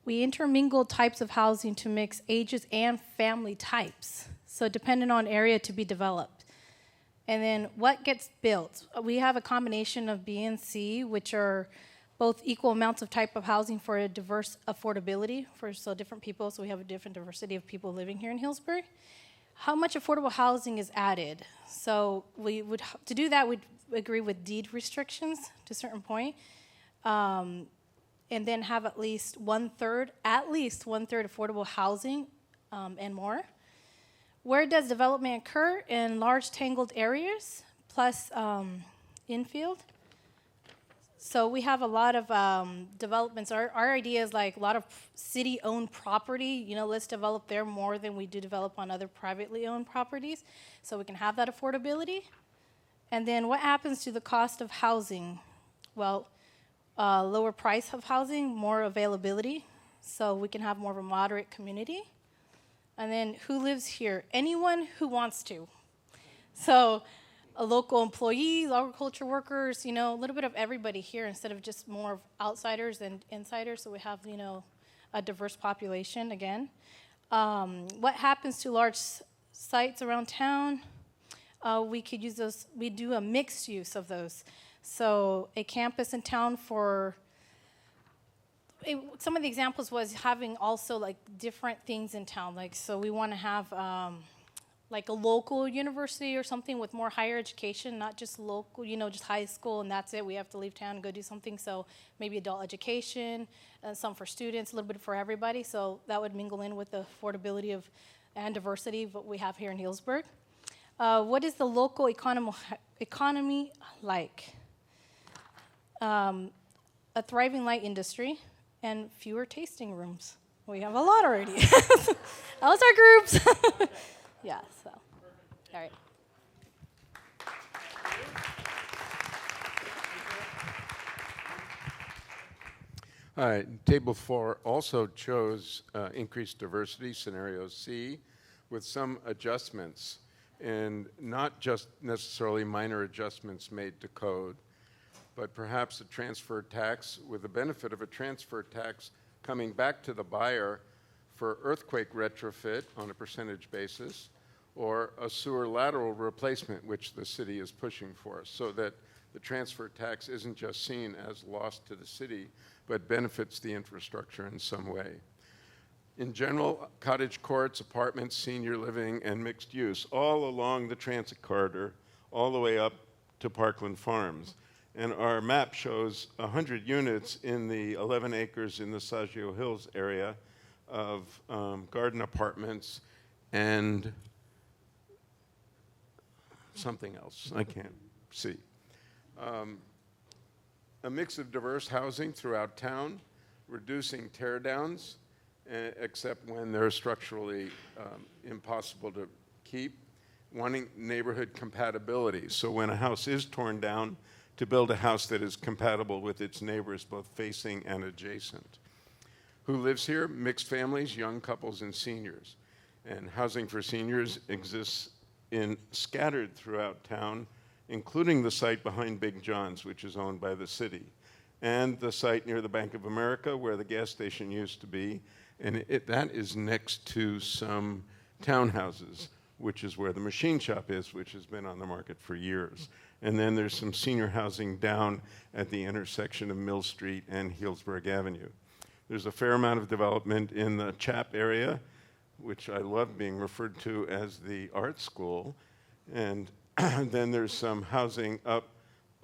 we intermingle types of housing to mix ages and family types. So depending on area to be developed. And then what gets built? We have a combination of B and C, which are both equal amounts of type of housing for a diverse affordability for different people. So we have a different diversity of people living here in Healdsburg. How much affordable housing is added? So to do that, we'd agree with deed restrictions to a certain point, and then have at least one third affordable housing and more. Where does development occur? In large tangled areas, plus infield. So we have a lot of developments. Our idea is like a lot of city-owned property. Let's develop there more than we do develop on other privately owned properties, so we can have that affordability. And then what happens to the cost of housing? Well, lower price of housing, more availability, so we can have more of a moderate community. And then who lives here? Anyone who wants to. So a local employee, agriculture workers, a little bit of everybody here instead of just more of outsiders and insiders, so we have, a diverse population again. What happens to large sites around town? We could use those, we do a mixed use of those. So a campus in town some of the examples was having also like different things in town. Like, so we want to have like a local university or something with more higher education, not just local, just high school and that's it. We have to leave town and go do something. So maybe adult education, some for students, a little bit for everybody. So that would mingle in with the affordability and diversity of what we have here in Healdsburg. What is the local economy like? A thriving light industry and fewer tasting rooms. We have a lot already. Those are groups. Yeah, so. All right. All right, Table 4 also chose increased diversity, scenario C, with some adjustments, and not just necessarily minor adjustments made to code, but perhaps a transfer tax with the benefit of a transfer tax coming back to the buyer for earthquake retrofit on a percentage basis, or a sewer lateral replacement, which the city is pushing for, so that the transfer tax isn't just seen as lost to the city, but benefits the infrastructure in some way. In general, cottage courts, apartments, senior living, and mixed use, all along the transit corridor, all the way up to Parkland Farms. And our map shows 100 units in the 11 acres in the Saggio Hills area of garden apartments and something else I can't see. A mix of diverse housing throughout town, reducing tear downs, except when they're structurally impossible to keep, wanting neighborhood compatibility. So when a house is torn down, to build a house that is compatible with its neighbors, both facing and adjacent. Who lives here? Mixed families, young couples, and seniors. And housing for seniors exists scattered throughout town, including the site behind Big John's, which is owned by the city, and the site near the Bank of America, where the gas station used to be, and that is next to some townhouses, which is where the machine shop is, which has been on the market for years. And then there's some senior housing down at the intersection of Mill Street and Healdsburg Avenue. There's a fair amount of development in the Chap area, which I love being referred to as the art school, and then there's some housing up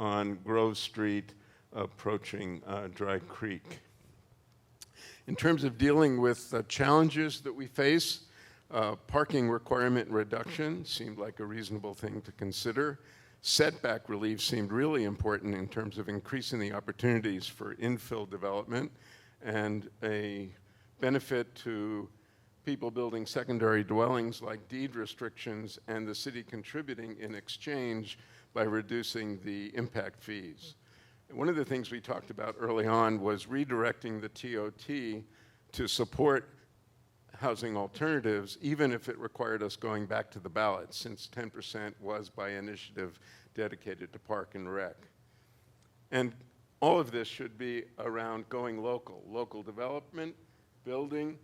on Grove Street approaching Dry Creek. In terms of dealing with the challenges that we face, parking requirement reduction seemed like a reasonable thing to consider. Setback relief seemed really important in terms of increasing the opportunities for infill development and a benefit to people building secondary dwellings like deed restrictions and the city contributing in exchange by reducing the impact fees. And one of the things we talked about early on was redirecting the TOT to support housing alternatives, even if it required us going back to the ballot, since 10% was by initiative dedicated to Park and Rec. And all of this should be around going local development, building,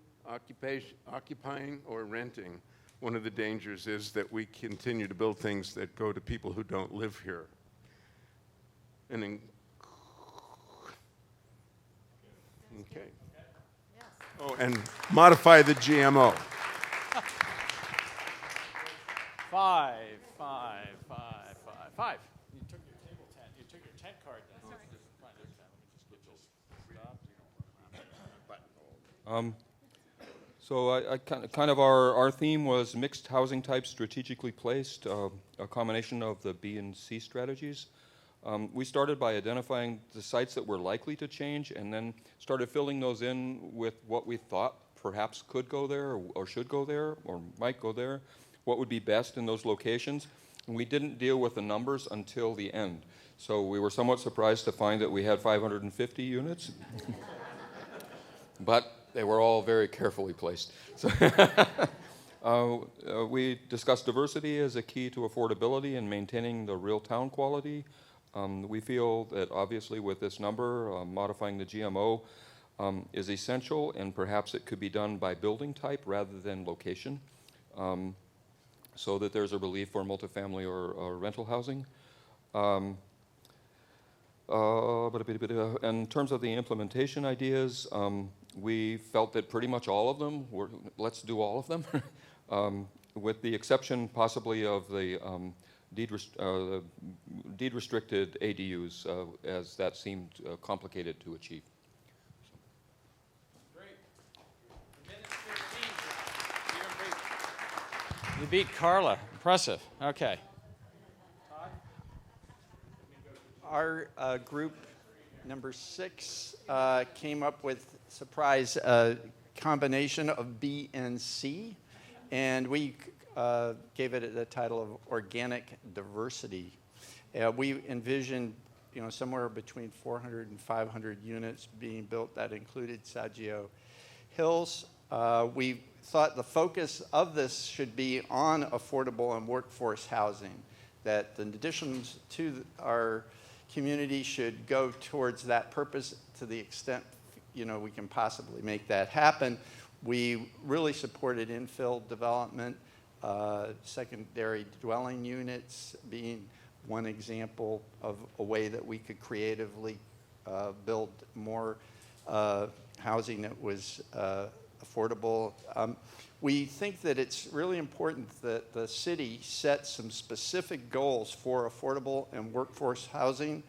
occupying or renting. One of the dangers is that we continue to build things that go to people who don't live here. And okay. Oh, and modify the GMO. Five. You took your table tent. You took your tent card. Then. Fine, okay, let me just get this stopped. So I kind of our theme was mixed housing types strategically placed, a combination of the B and C strategies. We started by identifying the sites that were likely to change and then started filling those in with what we thought perhaps could go there or should go there or might go there, what would be best in those locations. And we didn't deal with the numbers until the end. So we were somewhat surprised to find that we had 550 units. But they were all very carefully placed. So we discussed diversity as a key to affordability and maintaining the real town quality. We feel that obviously with this number, modifying the GMO is essential, and perhaps it could be done by building type rather than location, so that there's a relief for multifamily or rental housing. In terms of the implementation ideas, we felt that pretty much all of them were, let's do all of them, with the exception possibly of the deed restricted ADUs, as that seemed complicated to achieve. Great. Minute 15. You beat Carla. Impressive. Okay. Our group number 6 came up with, surprise, combination of B and C. And we gave it the title of Organic Diversity. We envisioned somewhere between 400 and 500 units being built that included Saggio Hills. We thought the focus of this should be on affordable and workforce housing, that the additions to our community should go towards that purpose to the extent we can possibly make that happen. We really supported infill development, secondary dwelling units being one example of a way that we could creatively build more housing that was affordable. We think that it's really important that the city set some specific goals for affordable and workforce housing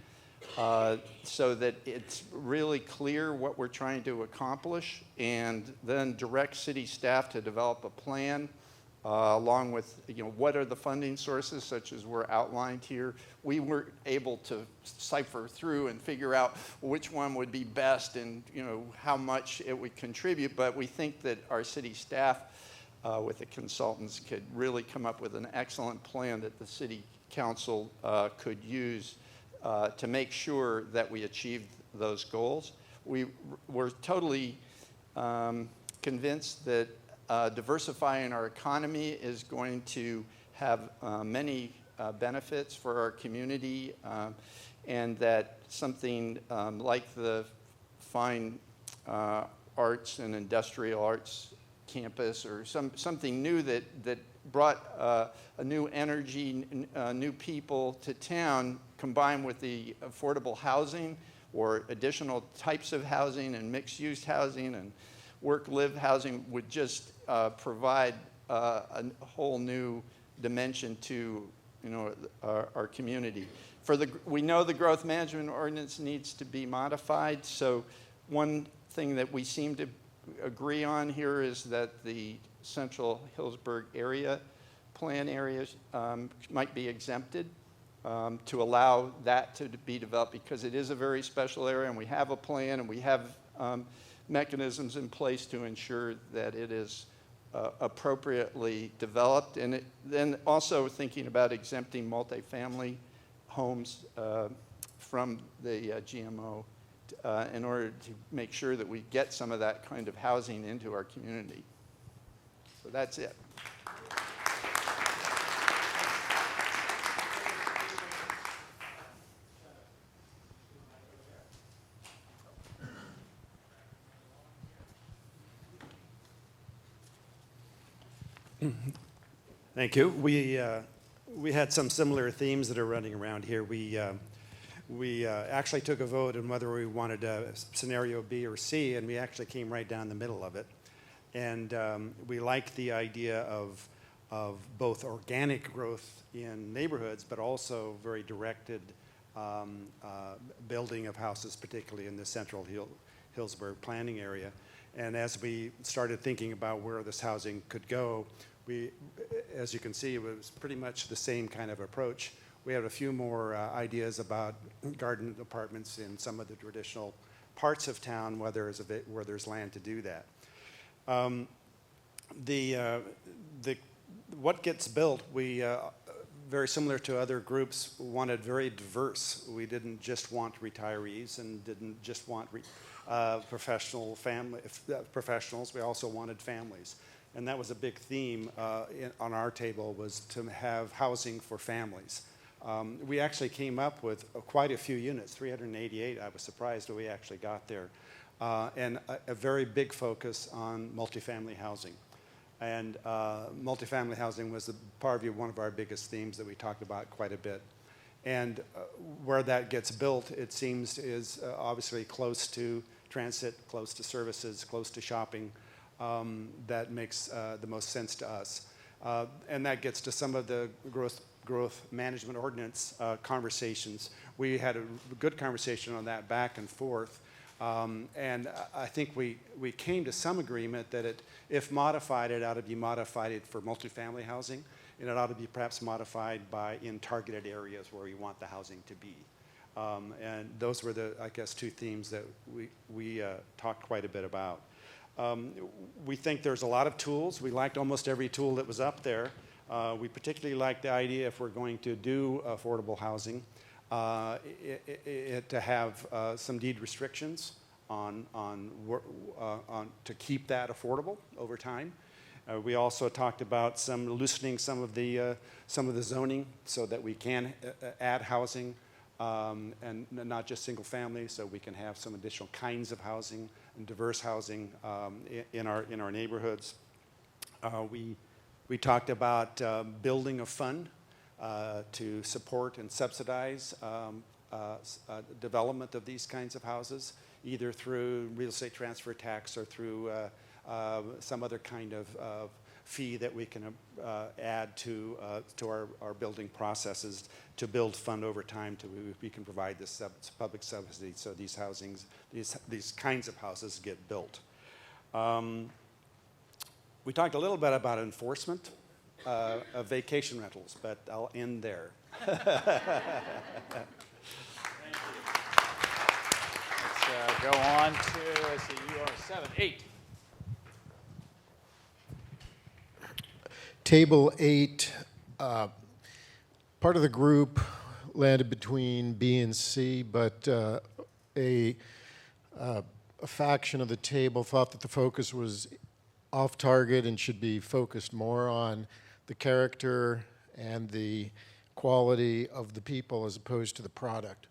so that it's really clear what we're trying to accomplish, and then direct city staff to develop a plan along with what are the funding sources such as were outlined here. We weren't able to cipher through and figure out which one would be best and how much it would contribute, but we think that our city staff with the consultants could really come up with an excellent plan that the city council could use to make sure that we achieved those goals. We were totally convinced that diversifying our economy is going to have many benefits for our community, and that something like the fine arts and industrial arts campus or something new that brought a new energy, new people to town, combined with the affordable housing or additional types of housing and mixed-use housing and work-live housing would just provide a whole new dimension to our community. We know the growth management ordinance needs to be modified, so one thing that we seem to agree on here is that the Central Hillsburg area plan areas might be exempted to allow that to be developed, because it is a very special area and we have a plan and we have mechanisms in place to ensure that it is appropriately developed. And then also thinking about exempting multifamily homes from the GMO in order to make sure that we get some of that kind of housing into our community. So that's it. Thank you. We had some similar themes that are running around here. We actually took a vote on whether we wanted scenario B or C, and we actually came right down the middle of it. And we liked the idea of both organic growth in neighborhoods, but also very directed building of houses, particularly in the Central Hillsburg planning area. And as we started thinking about where this housing could go, as you can see, it was pretty much the same kind of approach. We had a few more ideas about garden apartments in some of the traditional parts of town where there's land to do that. What gets built, we, very similar to other groups, wanted very diverse. We didn't just want retirees and didn't just want professionals. We also wanted families. And that was a big theme on our table, was to have housing for families. We actually came up with quite a few units, 388. I was surprised that we actually got there. And a very big focus on multifamily housing. And multifamily housing was one of our biggest themes that we talked about quite a bit. And where that gets built, it seems, is obviously close to transit, close to services, close to shopping. That makes the most sense to us. And that gets to some of the growth management ordinance conversations. We had a good conversation on that back and forth. And I think we came to some agreement that if modified, it ought to be modified for multifamily housing, and it ought to be perhaps modified in targeted areas where we want the housing to be. And those were I guess, two themes that we talked quite a bit about. We think there's a lot of tools. We liked almost every tool that was up there. We particularly like the idea, if we're going to do affordable housing, to have some deed restrictions to keep that affordable over time. We also talked about loosening some of the zoning so that we can add housing, and not just single family, so we can have some additional kinds of housing and diverse housing in our neighborhoods. We talked about building a fund to support and subsidize development of these kinds of houses, either through real estate transfer tax or through some other kind of fee that we can add to our building processes to build fund over time we can provide this public subsidy so these kinds of houses get built. We talked a little bit about enforcement of vacation rentals, but I'll end there. Let's go on to, let's see, you are 7, 8. Table 8, part of the group landed between B and C, but a faction of the table thought that the focus was off target and should be focused more on the character and the quality of the people as opposed to the product.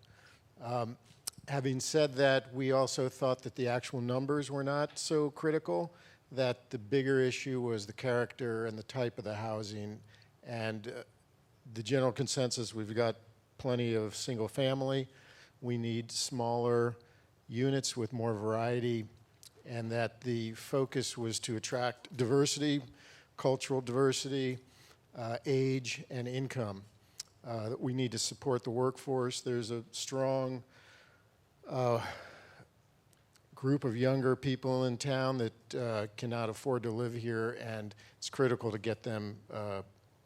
Having said that, we also thought that the actual numbers were not so critical, that the bigger issue was the character and the type of the housing. And the general consensus, we've got plenty of single family. We need smaller units with more variety, and that the focus was to attract diversity, cultural diversity, age, and income. That we need to support the workforce. There's a strong group of younger people in town that cannot afford to live here, and it's critical to get them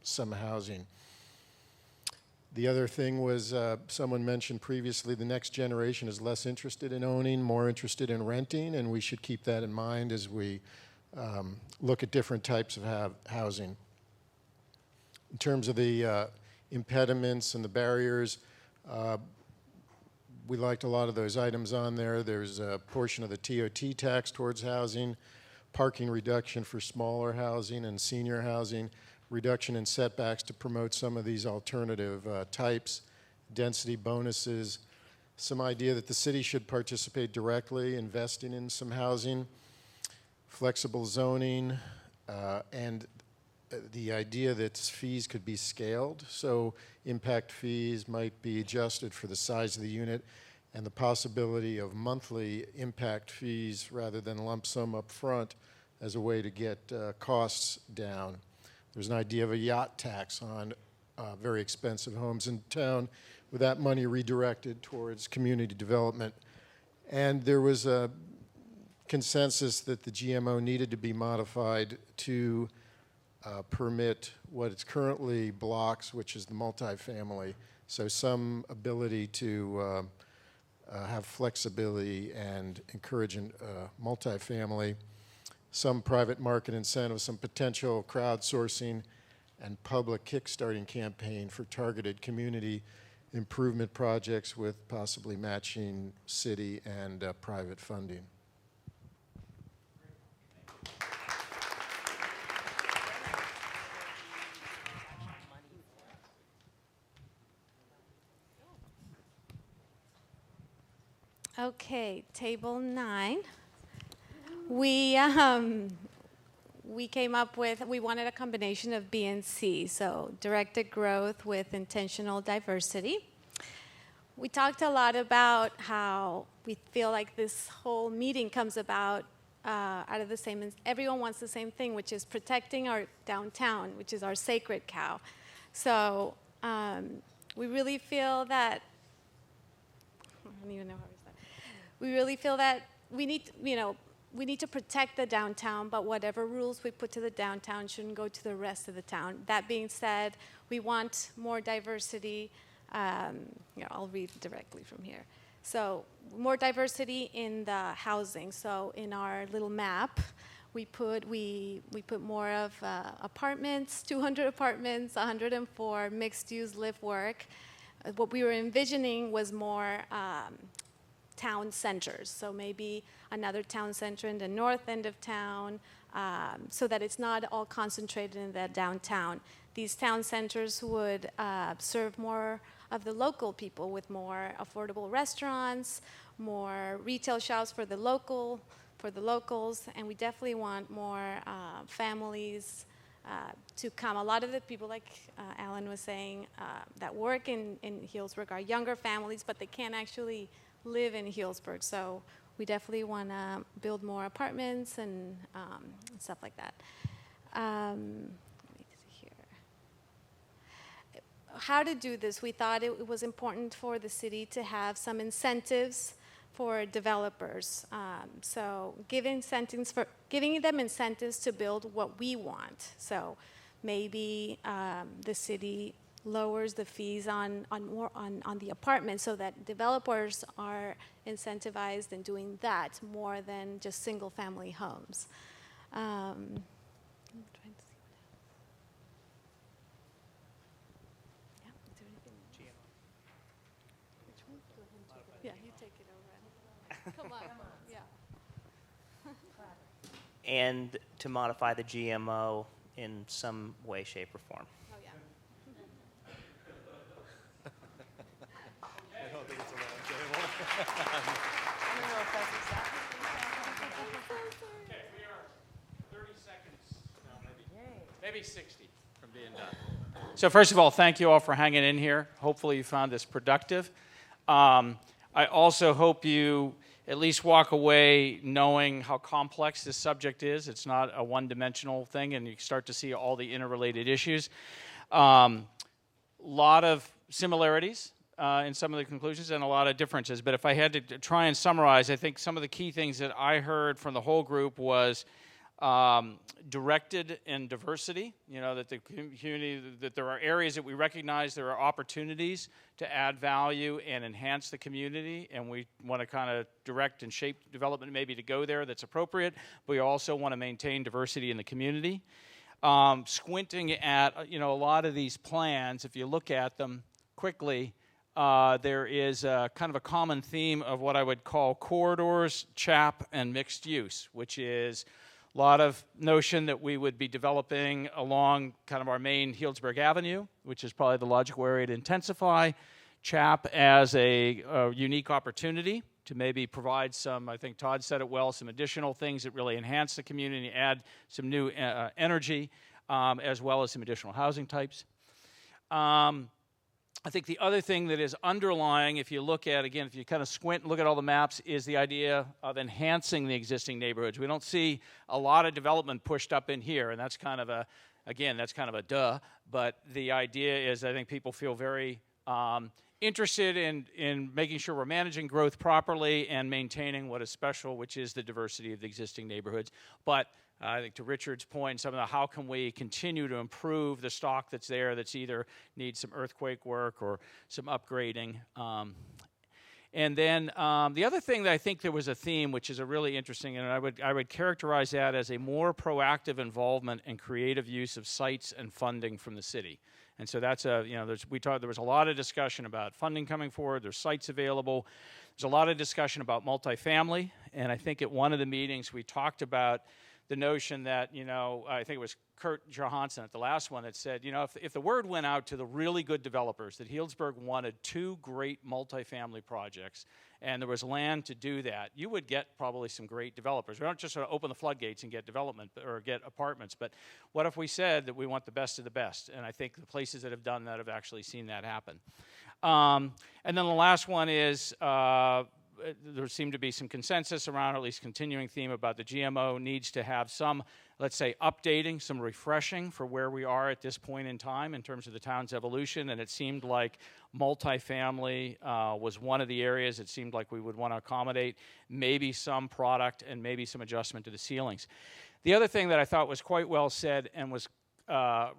some housing. The other thing was, someone mentioned previously, the next generation is less interested in owning, more interested in renting, and we should keep that in mind as we look at different types of housing. In terms of the impediments and the barriers, we liked a lot of those items on there. There's a portion of the TOT tax towards housing, parking reduction for smaller housing and senior housing, reduction in setbacks to promote some of these alternative types, density bonuses, some idea that the city should participate directly, investing in some housing, flexible zoning, and the idea that fees could be scaled, so impact fees might be adjusted for the size of the unit, and the possibility of monthly impact fees rather than lump sum up front as a way to get costs down. There's an idea of a yacht tax on very expensive homes in town, with that money redirected towards community development. And there was a consensus that the GMO needed to be modified to permit what it currently blocks, which is the multifamily. So some ability to have flexibility and encourage multifamily, some private market incentives, some potential crowdsourcing, and public kickstarting campaign for targeted community improvement projects with possibly matching city and private funding. Okay, table 9. We came up with, we wanted a combination of B and C, so directed growth with intentional diversity. We talked a lot about how we feel like this whole meeting comes about out of the same, everyone wants the same thing, which is protecting our downtown, which is our sacred cow. So we really feel that, I don't even know how to start. We really feel that we need, we need to protect the downtown, but whatever rules we put to the downtown shouldn't go to the rest of the town. That being said, we want more diversity. I'll read directly from here. So more diversity in the housing. So in our little map, we put more of apartments, 200 apartments, 104 mixed-use live-work. What we were envisioning was more town centers. So maybe another town center in the north end of town, so that it's not all concentrated in the downtown. These town centers would serve more of the local people with more affordable restaurants, more retail shops for the locals, and we definitely want more families to come. A lot of the people, like Alan was saying, that work in Healdsburg are younger families, but they can't actually live in Healdsburg. So we definitely want to build more apartments and stuff like that. Let me see here. How to do this? We thought it was important for the city to have some incentives for developers. So giving them incentives to build what we want. So maybe the city lowers the fees on the apartments so that developers are incentivized in doing that more than just single family homes. I'm trying to see what else. Yeah, is there anything? Which one? Go ahead and take it. Yeah, you take it over. Come on, yeah. And to modify the GMO in some way, shape, or form. Oh, yeah. I don't think it's a round table. I don't know if that's exactly. Okay, we are 30 seconds, no, maybe 60 from being done. So first of all, thank you all for hanging in here. Hopefully you found this productive. I also hope you at least walk away knowing how complex this subject is. It's not a one-dimensional thing, and you start to see all the interrelated issues. Lot of similarities in some of the conclusions and a lot of differences. But if I had to try and summarize, I think some of the key things that I heard from the whole group was directed in diversity, that the community, that there are areas that we recognize there are opportunities to add value and enhance the community, and we want to kind of direct and shape development maybe to go there that's appropriate, but we also want to maintain diversity in the community. Squinting at, a lot of these plans, if you look at them quickly, there is kind of a common theme of what I would call corridors, CHAP, and mixed use, which is a lot of notion that we would be developing along kind of our main Healdsburg Avenue, which is probably the logical area to intensify. CHAP as a unique opportunity to maybe provide some, I think Todd said it well, some additional things that really enhance the community, add some new energy, as well as some additional housing types. I think the other thing that is underlying, if you look at, again, if you kind of squint and look at all the maps, is the idea of enhancing the existing neighborhoods. We don't see a lot of development pushed up in here, and that's kind of a, again, that's kind of a duh, but the idea is I think people feel very interested in making sure we're managing growth properly and maintaining what is special, which is the diversity of the existing neighborhoods. But I think to Richard's point, some of the how can we continue to improve the stock that's there that's either needs some earthquake work or some upgrading. And then the other thing that I think there was a theme, which is a really interesting, and I would characterize that as a more proactive involvement and creative use of sites and funding from the city. And so that's there was a lot of discussion about funding coming forward. There's sites available. There's a lot of discussion about multifamily. And I think at one of the meetings we talked about the notion that, I think it was Kurt Johansson at the last one that said, if the word went out to the really good developers that Healdsburg wanted 2 great multifamily projects and there was land to do that, you would get probably some great developers. We don't just sort of open the floodgates and get development or get apartments, but what if we said that we want the best of the best? And I think the places that have done that have actually seen that happen. And then the last one is there seemed to be some consensus around, or at least continuing theme about the GMO needs to have some, let's say, updating, some refreshing for where we are at this point in time in terms of the town's evolution. And it seemed like multifamily was one of the areas it seemed like we would want to accommodate, maybe some product and maybe some adjustment to the ceilings. The other thing that I thought was quite well said and was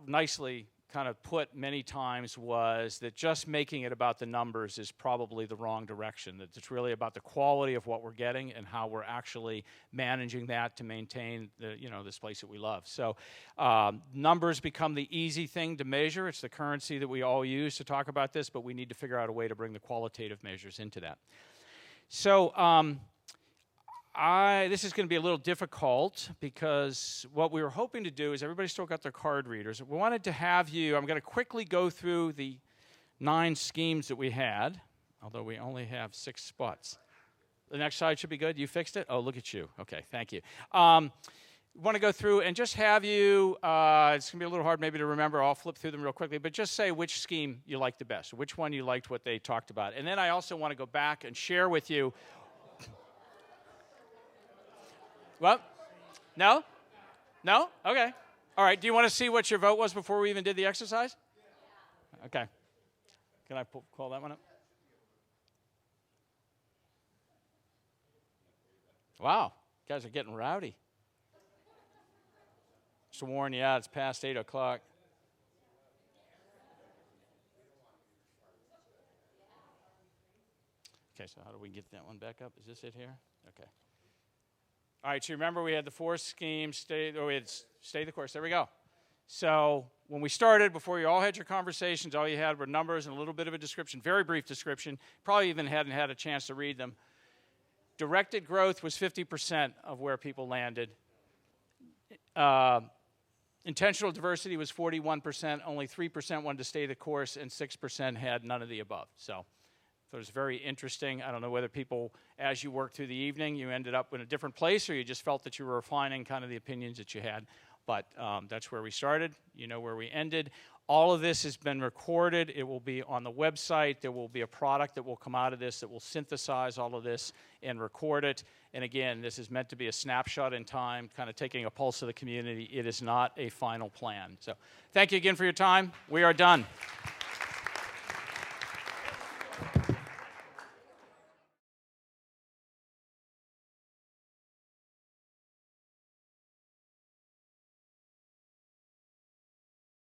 nicely kind of put many times was that just making it about the numbers is probably the wrong direction, that it's really about the quality of what we're getting and how we're actually managing that to maintain the, this place that we love. So numbers become the easy thing to measure. It's the currency that we all use to talk about this, but we need to figure out a way to bring the qualitative measures into that. So this is going to be a little difficult because what we were hoping to do is everybody still got their card readers. We wanted to have you, I'm going to quickly go through the 9 schemes that we had, although we only have 6 spots. The next slide should be good. You fixed it? Oh, look at you. Okay, thank you. We want to go through and just have you, it's going to be a little hard maybe to remember. I'll flip through them real quickly, but just say which scheme you liked the best, which one you liked what they talked about. And then I also want to go back and share with you. What? No? No? Okay. All right. Do you want to see what your vote was before we even did the exercise? Okay. Can I call that one up? Wow. You guys are getting rowdy. Mr. Warren, yeah, it's past 8 o'clock. Okay, so how do we get that one back up? Is this it here? Okay. All right, so remember we had the 4 schemes, stay the course. There we go. So when we started, before you all had your conversations, all you had were numbers and a little bit of a description, very brief description. Probably even hadn't had a chance to read them. Directed growth was 50% of where people landed. Intentional diversity was 41%. Only 3% wanted to stay the course, and 6% had none of the above. So it was very interesting. I don't know whether people, as you worked through the evening, you ended up in a different place or you just felt that you were refining kind of the opinions that you had. But that's where we started. You know where we ended. All of this has been recorded. It will be on the website. There will be a product that will come out of this that will synthesize all of this and record it. And again, this is meant to be a snapshot in time, kind of taking a pulse of the community. It is not a final plan. So thank you again for your time. We are done.